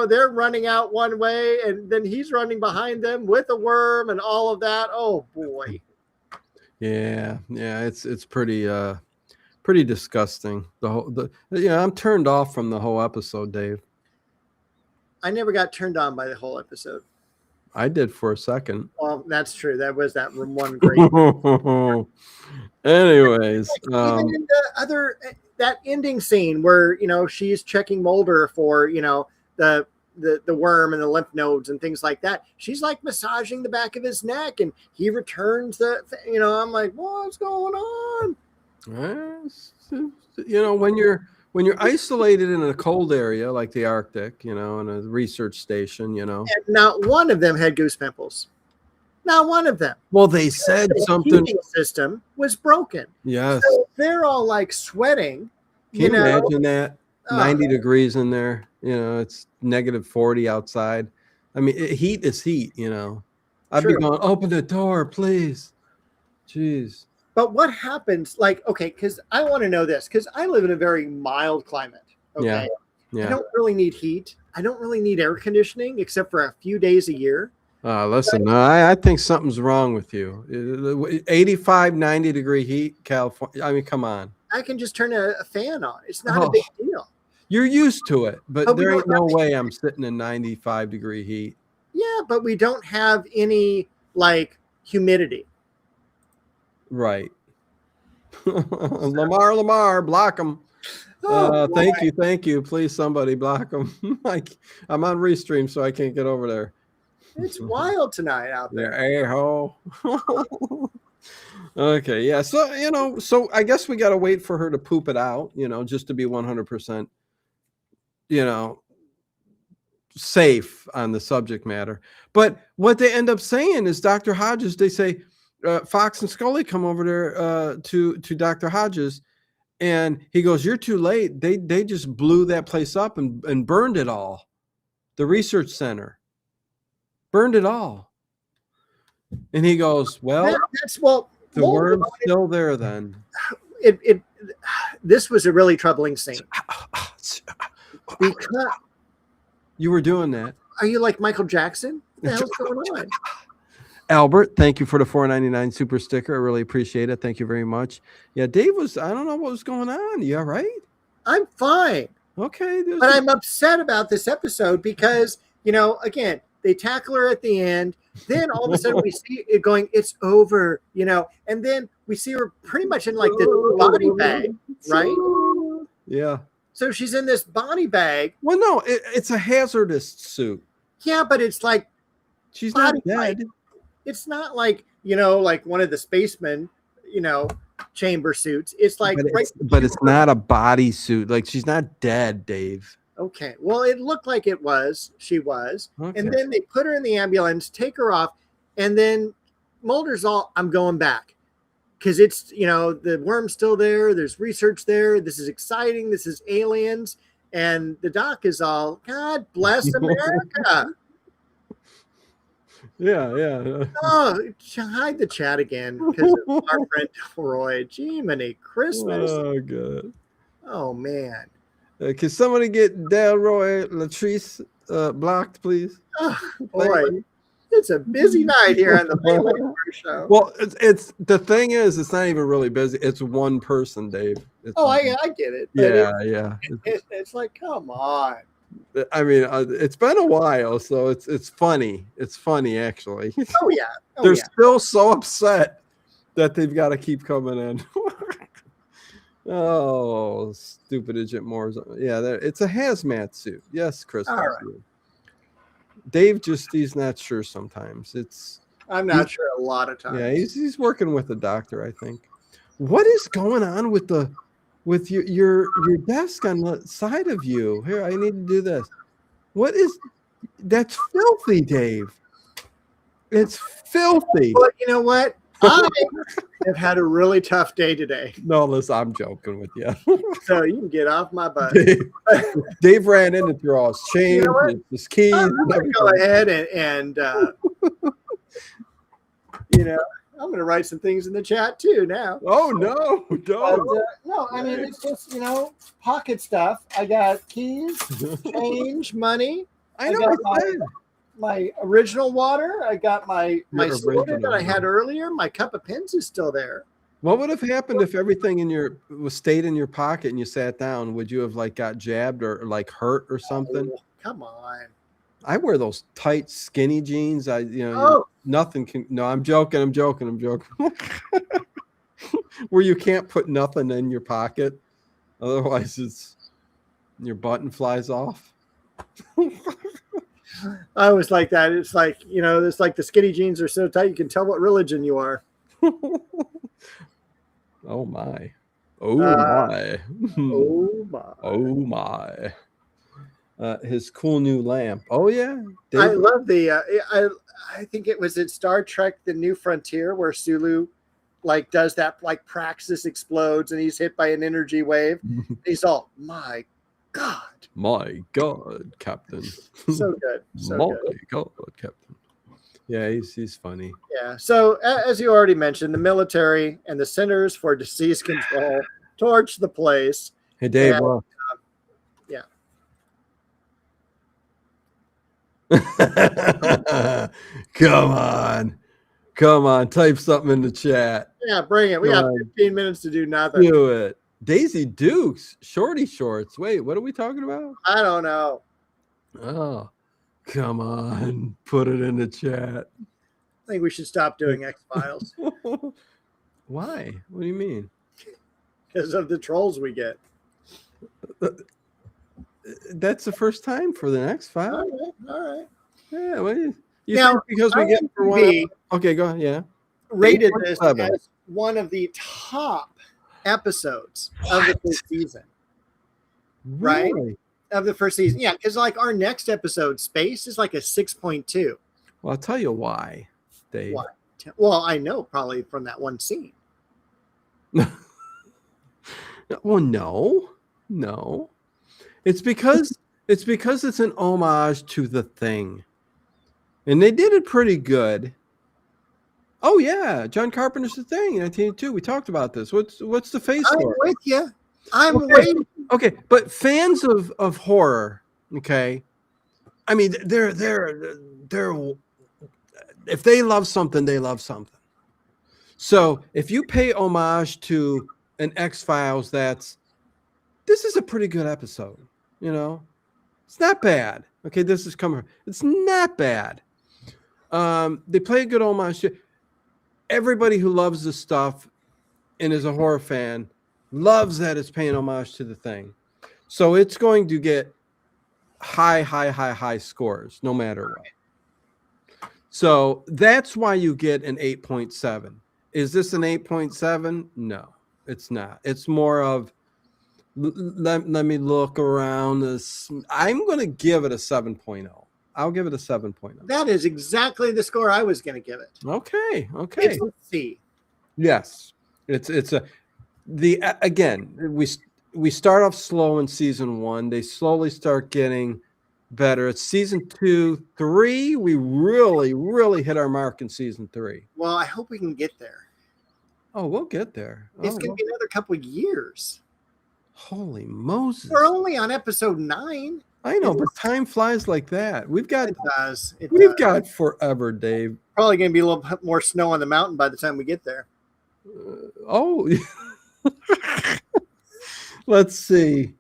Speaker 2: They're running out one way, and then he's running behind them with a worm and all of that. Oh, boy.
Speaker 1: Yeah, it's pretty disgusting. I'm turned off from the whole episode, Dave.
Speaker 2: I never got turned on by the whole episode.
Speaker 1: I did for a second.
Speaker 2: Well, that's true. That was that one great.
Speaker 1: Anyways,
Speaker 2: even in that ending scene where she's checking Mulder for the worm and the lymph nodes and things like that. She's like massaging the back of his neck, and he returns I'm like, what's going on? When you're isolated in a cold area like the Arctic, in a research station, and not one of them had goose pimples. Not one of them.
Speaker 1: Well, they said something.
Speaker 2: The heating system was broken.
Speaker 1: Yes.
Speaker 2: So they're all like sweating.
Speaker 1: Can you imagine that? 90 degrees in there. It's -40 outside. I mean, heat is heat. I'd be going, open the door, please. Jeez.
Speaker 2: But what happens, because I want to know this, because I live in a very mild climate. Okay. Yeah. I don't really need heat. I don't really need air conditioning except for a few days a year.
Speaker 1: Listen, I think something's wrong with you. 85, 90 degree heat, California. I mean, come on.
Speaker 2: I can just turn a fan on. It's not a big deal.
Speaker 1: You're used to it, but there ain't no way I'm sitting in 95 degree heat.
Speaker 2: Yeah, but we don't have any humidity.
Speaker 1: Right. Lamar, block him. Thank you. Please, somebody block him. I'm on Restream, so I can't get over there.
Speaker 2: It's wild tonight out there.
Speaker 1: A-hole. Okay, yeah. So, so I guess we got to wait for her to poop it out, just to be 100%, safe on the subject matter. But what they end up saying is Dr. Hodges, they say, Fox and Scully come over there to Dr. Hodges, and he goes, "You're too late. They just blew that place up and burned it all. The research center burned it all." And he goes, "Well, the worm's still there then."
Speaker 2: This was a really troubling scene. Because
Speaker 1: you were doing that.
Speaker 2: Are you like Michael Jackson? What the hell's going on?
Speaker 1: Albert, thank you for the $4.99 super sticker. I really appreciate it. Thank you very much. Yeah, Dave I don't know what was going on. You all right?
Speaker 2: I'm fine.
Speaker 1: Okay.
Speaker 2: But I'm upset about this episode because, again, they tackle her at the end. Then all of a sudden we see it going, it's over, and then we see her pretty much in this body bag, right?
Speaker 1: Yeah.
Speaker 2: So she's in this body bag.
Speaker 1: Well, no, it's a hazardous suit.
Speaker 2: Yeah, but it's like
Speaker 1: she's not dead.
Speaker 2: It's not like, like one of the spacemen, chamber suits. It's like
Speaker 1: but it's not a bodysuit. Like she's not dead, Dave.
Speaker 2: okay. Well, it looked like it was. She was.
Speaker 1: Okay.
Speaker 2: And then they put her in the ambulance, take her off, and then Mulder's all, I'm going back. Because it's, the worm's still there. There's research there. This is exciting. This is aliens. And the doc is all, God bless America.
Speaker 1: Yeah.
Speaker 2: Oh, hide the chat again because of our friend Roy. Jiminy Christmas.
Speaker 1: Oh, good.
Speaker 2: Oh, man.
Speaker 1: Can somebody get Delroy Latrice blocked, please?
Speaker 2: Oh, boy. It's a busy night here on the Melee show.
Speaker 1: Well, it's the thing is, it's not even really busy. It's one person, Dave.
Speaker 2: I get it.
Speaker 1: Yeah.
Speaker 2: It's like, come on.
Speaker 1: I mean, it's been a while, so it's funny. It's funny, actually.
Speaker 2: Oh yeah,
Speaker 1: they're still so upset that they've got to keep coming in. Oh, stupid Agent Moore's. Yeah, it's a hazmat suit. Yes, Chris.
Speaker 2: All right.
Speaker 1: Dave he's not sure sometimes.
Speaker 2: I'm not sure a lot of times.
Speaker 1: Yeah, he's working with the doctor, I think. What is going on with your desk on the side of you? Here, I need to do this. That's filthy, Dave. It's filthy.
Speaker 2: But you know what? I have had a really tough day today.
Speaker 1: No, listen, I'm joking with you.
Speaker 2: So you can get off my butt.
Speaker 1: Dave ran in and threw all his chains, his keys.
Speaker 2: I'm going to go ahead and I'm going to write some things in the chat too now.
Speaker 1: Oh, no, don't.
Speaker 2: No, I mean, it's just, pocket stuff. I got keys, change, money.
Speaker 1: I know.
Speaker 2: My original water. I got my soda that I had
Speaker 1: water.
Speaker 2: earlier. My cup of pins is still there.
Speaker 1: What would have happened if everything stayed in your pocket and you sat down? Would you have got jabbed or hurt or something?
Speaker 2: Oh, come on.
Speaker 1: I wear those tight skinny jeans. Nothing can. No, I'm joking. Where you can't put nothing in your pocket, otherwise your button flies off.
Speaker 2: I was like that. It's like, it's like the skinny jeans are so tight you can tell what religion you are.
Speaker 1: Oh my. My.
Speaker 2: Oh my.
Speaker 1: His cool new lamp. Oh yeah.
Speaker 2: I love I think it was in Star Trek The New Frontier where Sulu does that, Praxis explodes and he's hit by an energy wave. He's all, my God.
Speaker 1: My God, Captain.
Speaker 2: So good.
Speaker 1: God, Captain. Yeah, he's funny.
Speaker 2: Yeah. So as you already mentioned, the military and the Centers for Disease Control torch the place.
Speaker 1: Hey, Dave.
Speaker 2: And,
Speaker 1: Come on. Type something in the chat.
Speaker 2: Yeah, bring it. We have 15 minutes to do nothing.
Speaker 1: Do it. Daisy Dukes, shorty shorts. Wait, what are we talking about?
Speaker 2: I don't know.
Speaker 1: Oh, come on. Put it in the chat.
Speaker 2: I think we should stop doing X-Files.
Speaker 1: Why? What do you mean?
Speaker 2: Because of the trolls we get.
Speaker 1: That's the first time for the next file.
Speaker 2: All right.
Speaker 1: Yeah, well, you think because we get for one. Okay, go ahead. Yeah.
Speaker 2: Rated this as one of the top episodes of the first season.
Speaker 1: Really?
Speaker 2: Right? Of the first season. Yeah, because our next episode, Space, is a 6.2.
Speaker 1: Well, I'll tell you why, Dave.
Speaker 2: Why? Well, I know probably from that one scene.
Speaker 1: Well, no. It's because it's an homage to The Thing. And they did it pretty good. Oh yeah, John Carpenter's The Thing in 1982. We talked about this. What's the face for?
Speaker 2: I'm with you. I'm waiting.
Speaker 1: Okay, but fans of horror, okay. I mean, they're if they love something, they love something. So if you pay homage to an X-Files, this is a pretty good episode. It's not bad. Okay, this is coming. It's not bad. They play a good homage to everybody who loves this stuff and is a horror fan. Loves that it's paying homage to The Thing. So it's going to get high scores no matter what. So that's why you get an 8.7. Is this an 8.7? No, it's not. It's more of let me look around this. I'm going to give it a 7.0. I'll give it a 7.0.
Speaker 2: That is exactly the score I was going to give it.
Speaker 1: Okay.
Speaker 2: It's a C.
Speaker 1: Yes. It's again, we start off slow in season 1. They slowly start getting better. It's season 2, 3. We really hit our mark in season 3.
Speaker 2: Well, I hope we can get there.
Speaker 1: Oh, we'll get there.
Speaker 2: It's going to be another couple of years.
Speaker 1: Holy Moses.
Speaker 2: We're only on episode 9.
Speaker 1: I know, but time flies like that. We've got
Speaker 2: got
Speaker 1: forever, Dave.
Speaker 2: Probably going to be a little bit more snow on the mountain by the time we get there.
Speaker 1: Let's see.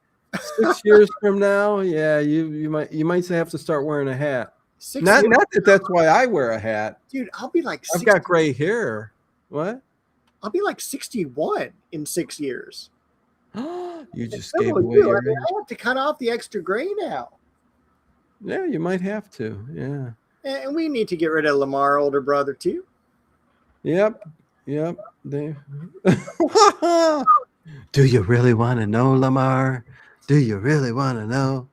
Speaker 1: 6 years from now, yeah, you might have to start wearing a hat. Not that that's why I wear a hat,
Speaker 2: dude. I'll be like,
Speaker 1: I've got gray hair. What?
Speaker 2: I'll be like 61 in 6 years.
Speaker 1: You just gave away your age.
Speaker 2: I have to cut off the extra gray now.
Speaker 1: Yeah, you might have to. Yeah.
Speaker 2: And we need to get rid of Lamar, older brother, too.
Speaker 1: Yep. Do you really want to know, Lamar? Do you really want to know?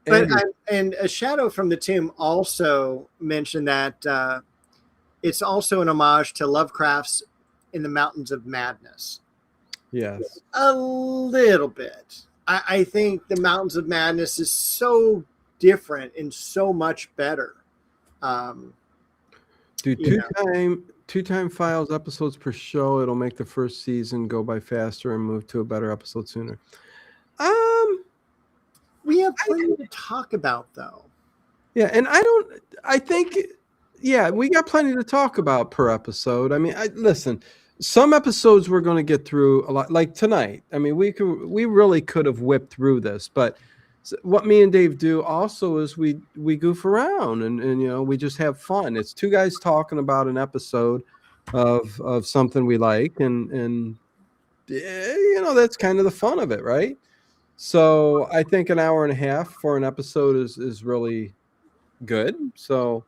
Speaker 2: And a Shadow from the Tomb also mentioned that it's also an homage to Lovecraft's In the Mountains of Madness.
Speaker 1: Yes.
Speaker 2: A little bit. I think the Mountains of Madness is so different and so much better.
Speaker 1: Two-time files episodes per show. It'll make the first season go by faster and move to a better episode sooner.
Speaker 2: We have plenty to talk about, though.
Speaker 1: Yeah, and I think we got plenty to talk about per episode. I mean, listen, some episodes we're going to get through a lot, like tonight. I mean, we really could have whipped through this, but what me and Dave do also is we goof around and we just have fun. It's two guys talking about an episode of something we like, and that's kind of the fun of it, right? So I think an hour and a half for an episode is really good. So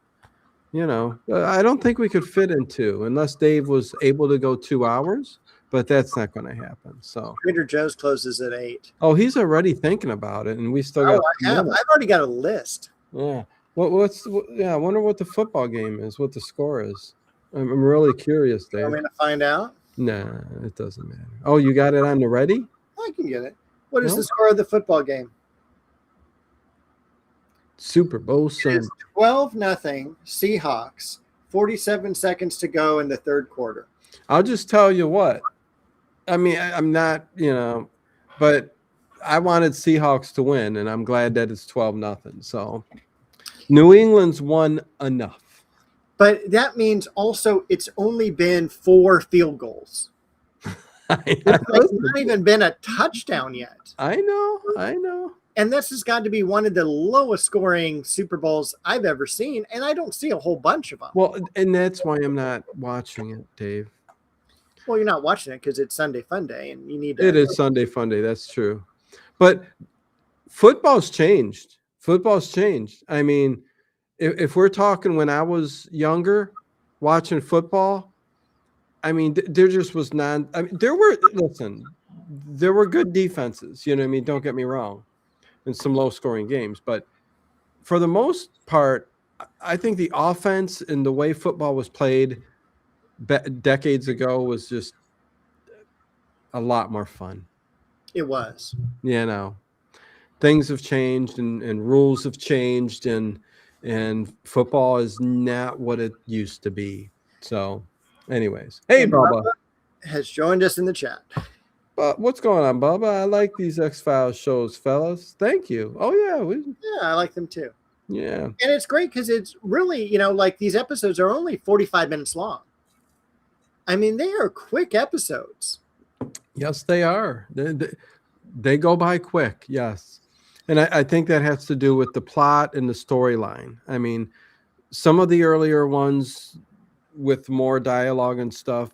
Speaker 1: I don't think we could fit in 2 unless Dave was able to go 2 hours, but that's not going to happen. So
Speaker 2: Trader Joe's closes at 8.
Speaker 1: Oh, he's already thinking about it, and we still got.
Speaker 2: I've already got a list.
Speaker 1: Yeah. I wonder what the football game is. What the score is. I'm really curious, Dave.
Speaker 2: I'm going to find out.
Speaker 1: Nah, it doesn't matter. Oh, you got it on the ready?
Speaker 2: I can get it. What is the score of the football game?
Speaker 1: Super Bowl Sunday.
Speaker 2: 12-0 Seahawks. 47 seconds to go in the third quarter.
Speaker 1: I'll just tell you what. I mean, I'm not, but I wanted Seahawks to win, and I'm glad that it's 12-0. So New England's won enough.
Speaker 2: But that means also it's only been 4 field goals. It's not even been a touchdown yet.
Speaker 1: I know.
Speaker 2: And this has got to be one of the lowest scoring Super Bowls I've ever seen, and I don't see a whole bunch of them.
Speaker 1: Well, and that's why I'm not watching it, Dave.
Speaker 2: Well, you're not watching it because it's Sunday Fun Day, and you need to.
Speaker 1: It is Sunday Fun Day. That's true. But football's changed. I mean, if we're talking when I was younger, watching football, I mean, there just was there were good defenses, you know what I mean? Don't get me wrong, in some low-scoring games. But for the most part, I think the offense and the way football was played decades ago was just a lot more fun.
Speaker 2: It was.
Speaker 1: Things have changed and rules have changed, and football is not what it used to be. So anyways, hey, Bubba
Speaker 2: has joined us in the chat.
Speaker 1: What's going on, Bubba? I like these X-Files shows, fellas. Thank you. Oh
Speaker 2: yeah, I like them too.
Speaker 1: Yeah,
Speaker 2: and it's great because it's really like these episodes are only 45 minutes long. I mean, they are quick episodes.
Speaker 1: Yes, they are. They go by quick. Yes, and I think that has to do with the plot and the storyline. I mean, some of the earlier ones with more dialogue and stuff,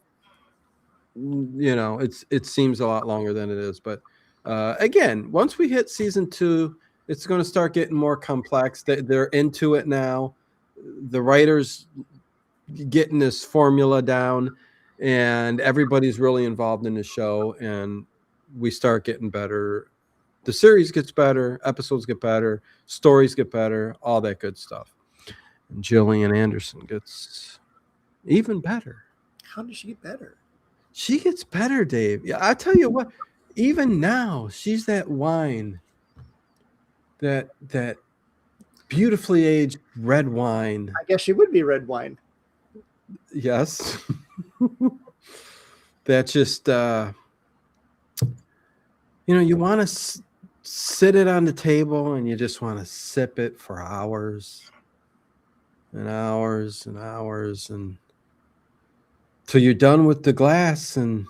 Speaker 1: it seems a lot longer than it is. But again, once we hit season 2, it's going to start getting more complex. They're into it now. The writers getting this formula down, and everybody's really involved in the show, and we start getting better. The series gets better, episodes get better, stories get better, all that good stuff. And Gillian Anderson gets even better.
Speaker 2: How does she get better?
Speaker 1: She gets better, Dave. Yeah, I tell you what, even now, she's that wine, that beautifully aged red wine.
Speaker 2: I guess she would be red wine.
Speaker 1: Yes. That just you want to sit it on the table and you just want to sip it for hours and hours and hours, and till you're done with the glass and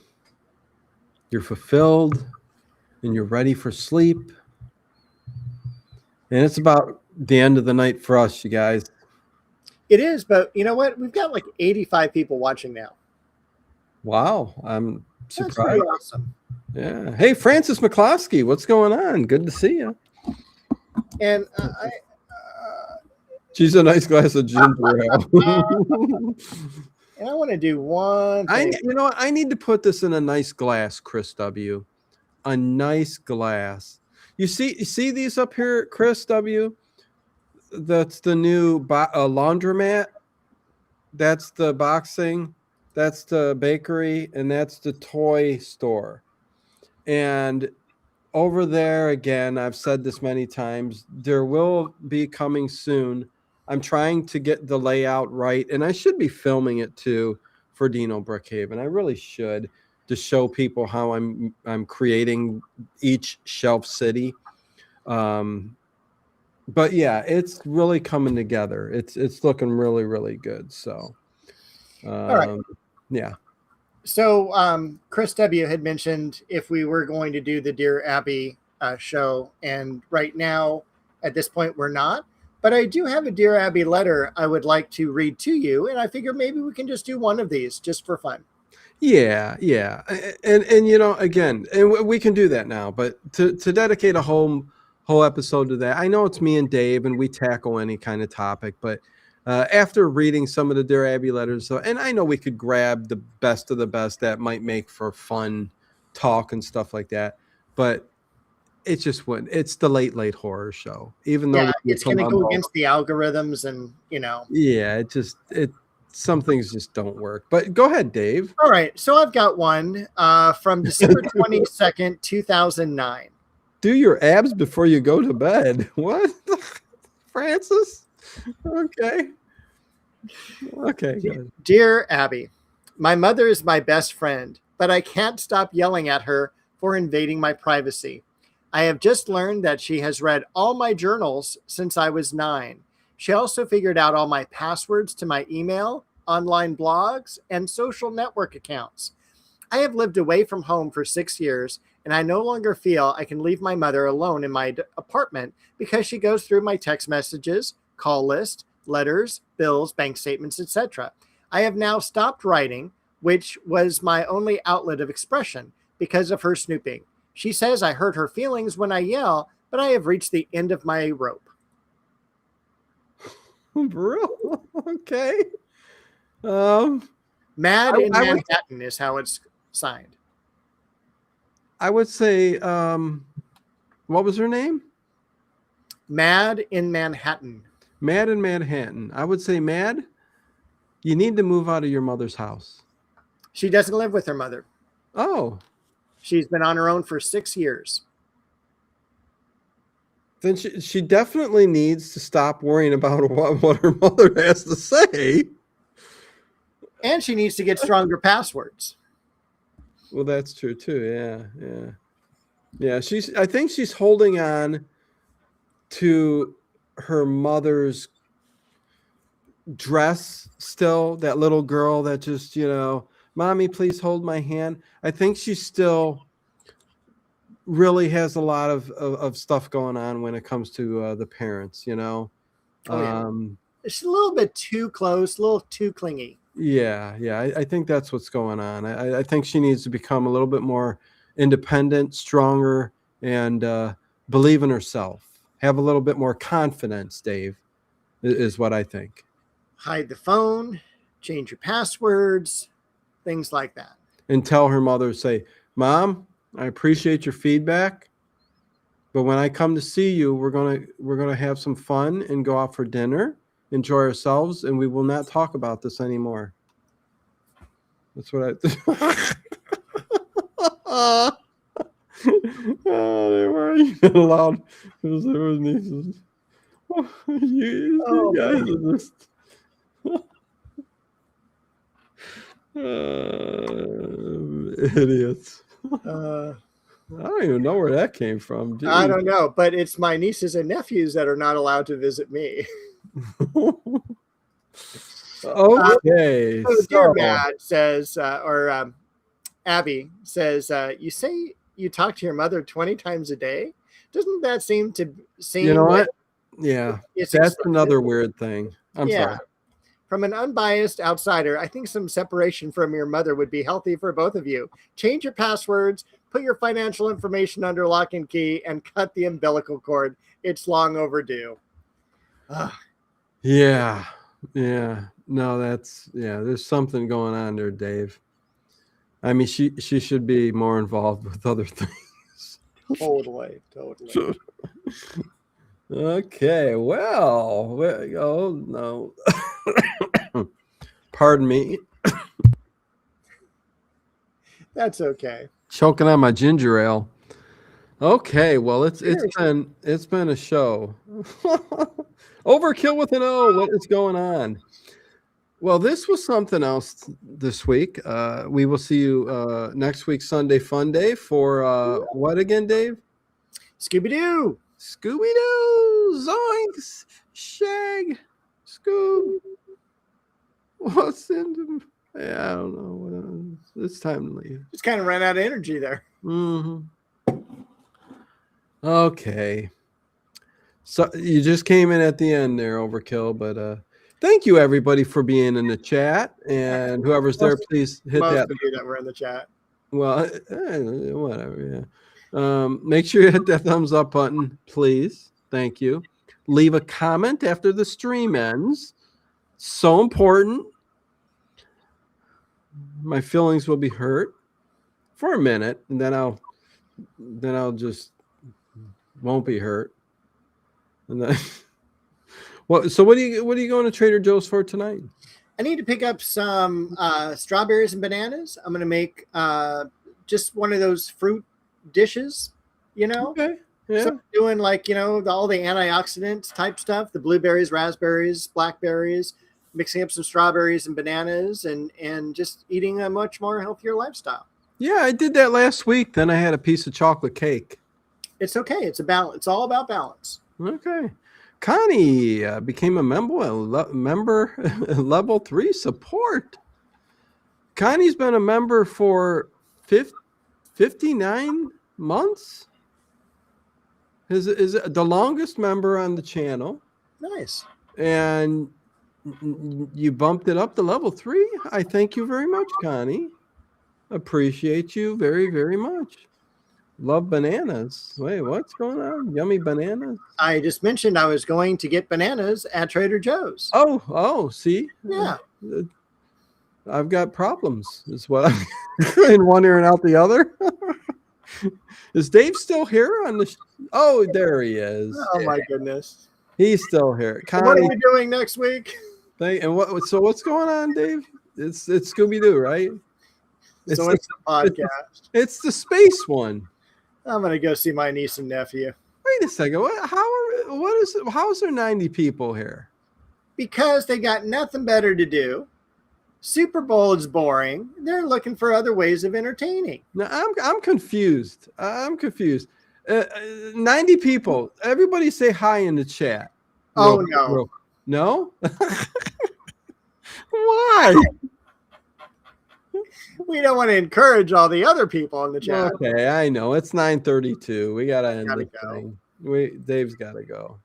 Speaker 1: you're fulfilled and you're ready for sleep. And it's about the end of the night for us, you guys.
Speaker 2: It is, but you know what? We've got like 85 people watching now.
Speaker 1: Wow, I'm
Speaker 2: That's
Speaker 1: surprised.
Speaker 2: pretty awesome.
Speaker 1: Yeah. Hey, Francis McCloskey, what's going on? Good to see you.
Speaker 2: And
Speaker 1: She's a nice glass of ginger ale.
Speaker 2: and I want to do one thing.
Speaker 1: I need to put this in a nice glass, Chris W. A nice glass. You see these up here, Chris W? That's the new laundromat. That's the boxing. That's the bakery, and that's the toy store. And over there, again, I've said this many times, there will be coming soon. I'm trying to get the layout right, and I should be filming it too for Dino Brookhaven. I really should, to show people how I'm creating each shelf city. But yeah, it's really coming together. It's looking really, really good. So,
Speaker 2: All right.
Speaker 1: Yeah.
Speaker 2: So Chris W. had mentioned if we were going to do the Dear Abby show, and right now, at this point, we're not. But I do have a Dear Abby letter I would like to read to you, and I figure maybe we can just do one of these just for fun.
Speaker 1: Yeah. And again, and we can do that now, but to dedicate a whole episode to that, I know it's me and Dave, and we tackle any kind of topic, but after reading some of the Dear Abby letters, and I know we could grab the best of the best that might make for fun talk and stuff like that, but it just wouldn't. It's the late horror show, even though
Speaker 2: it's going to go against the algorithms, and
Speaker 1: Yeah, some things just don't work. But go ahead, Dave.
Speaker 2: All right, so I've got one from December 22nd, 2009.
Speaker 1: Do your abs before you go to bed. What? Francis? Okay. Good.
Speaker 2: Dear Abby, my mother is my best friend, but I can't stop yelling at her for invading my privacy. I have just learned that she has read all my journals since I was 9. She also figured out all my passwords to my email, online blogs, and social network accounts. I have lived away from home for 6 years, and I no longer feel I can leave my mother alone in my apartment because she goes through my text messages, call list, letters, bills, bank statements, etc. I have now stopped writing, which was my only outlet of expression, because of her snooping. She says I hurt her feelings when I yell, but I have reached the end of my rope.
Speaker 1: Bro, okay.
Speaker 2: Mad in Manhattan is how it's signed.
Speaker 1: I would say, what was her name?
Speaker 2: Mad in Manhattan.
Speaker 1: Mad in Manhattan. I would say, Mad, you need to move out of your mother's house.
Speaker 2: She doesn't live with her mother.
Speaker 1: Oh.
Speaker 2: She's been on her own for 6 years.
Speaker 1: Then she definitely needs to stop worrying about what her mother has to say.
Speaker 2: And she needs to get stronger passwords.
Speaker 1: Well, that's true too. Yeah. I think she's holding on to her mother's dress still. That little girl that just, Mommy, please hold my hand. I think she still really has a lot of stuff going on when it comes to the parents,
Speaker 2: Oh, yeah. It's a little bit too close, a little too clingy.
Speaker 1: Yeah. I think that's what's going on. I think she needs to become a little bit more independent, stronger, and believe in herself. Have a little bit more confidence, Dave, is what I think.
Speaker 2: Hide the phone, change your passwords, things like that.
Speaker 1: And tell her mother, say, Mom, I appreciate your feedback, but when I come to see you, we're gonna have some fun and go out for dinner, enjoy ourselves, and we will not talk about this anymore. That's what I. They weren't even allowed because there was nieces. You guys are just. Idiots. I don't even know where that came from. Jeez.
Speaker 2: I don't know, but it's my nieces and nephews that are not allowed to visit me.
Speaker 1: Okay.
Speaker 2: Dear Matt says, Abby says, you say you talk to your mother 20 times a day? Doesn't that seem?
Speaker 1: You know what? Yeah, that's another weird thing. I'm sorry.
Speaker 2: From an unbiased outsider, I think some separation from your mother would be healthy for both of you. Change your passwords, put your financial information under lock and key, and cut the umbilical cord. It's long overdue.
Speaker 1: Yeah. No, there's something going on there, Dave. I mean, she should be more involved with other things.
Speaker 2: Totally.
Speaker 1: Okay, well, oh no. Pardon me.
Speaker 2: That's okay.
Speaker 1: Choking on my ginger ale. Okay, well, it's been a show. Overkill with an O. What is going on? Well, this was something else this week. We will see you next week, Sunday Fun Day, for what again, Dave?
Speaker 2: Scooby-Doo.
Speaker 1: Scooby-Doo. Zoinks. Shag. Scoob. What's in? Yeah, I don't know. It's time to leave.
Speaker 2: Just kind of ran out of energy there.
Speaker 1: Mm-hmm. Okay. So you just came in at the end there, Overkill, but thank you everybody for being in the chat, and whoever's there, please hit
Speaker 2: most
Speaker 1: that.
Speaker 2: Of you that were in the chat.
Speaker 1: Well, whatever. Yeah. Make sure you hit that thumbs up button, please. Thank you. Leave a comment after the stream ends. So important. My feelings will be hurt for a minute, and then I'll just won't be hurt. And then, so what are you going to Trader Joe's for tonight?
Speaker 2: I need to pick up some strawberries and bananas. I'm going to make just one of those fruit dishes,
Speaker 1: Okay. Yeah.
Speaker 2: So doing all the antioxidant type stuff, the blueberries, raspberries, blackberries, mixing up some strawberries and bananas and just eating a much more healthier lifestyle.
Speaker 1: Yeah, I did that last week. Then I had a piece of chocolate cake.
Speaker 2: It's okay. It's all about balance.
Speaker 1: Okay. Connie became a member level 3 support. Connie's been a member for 59 months. Is the longest member on the channel.
Speaker 2: Nice.
Speaker 1: And you bumped it up to level 3. I thank you very much, Connie. Appreciate you very, very much. Love bananas. Wait, what's going on? Yummy bananas.
Speaker 2: I just mentioned I was going to get bananas at Trader Joe's.
Speaker 1: Oh, see?
Speaker 2: Yeah.
Speaker 1: I've got problems. Is what I'm in one ear and out the other. Is Dave still here on the Oh, there he is.
Speaker 2: Oh my goodness.
Speaker 1: He's still here. Connie,
Speaker 2: what are we doing next week?
Speaker 1: So what's going on, Dave? It's Scooby-Doo, right?
Speaker 2: It's the podcast.
Speaker 1: It's the space one.
Speaker 2: I'm gonna go see my niece and nephew.
Speaker 1: Wait a second. How is there 90 people here?
Speaker 2: Because they got nothing better to do. Super Bowl is boring. They're looking for other ways of entertaining.
Speaker 1: No, I'm confused. 90 people. Everybody say hi in the chat.
Speaker 2: No.
Speaker 1: No? Why?
Speaker 2: We don't want to encourage all the other people in the chat.
Speaker 1: Okay, I know. It's 9:32. We gotta end the thing. Dave's gotta go.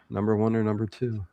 Speaker 1: Number 1 or number 2?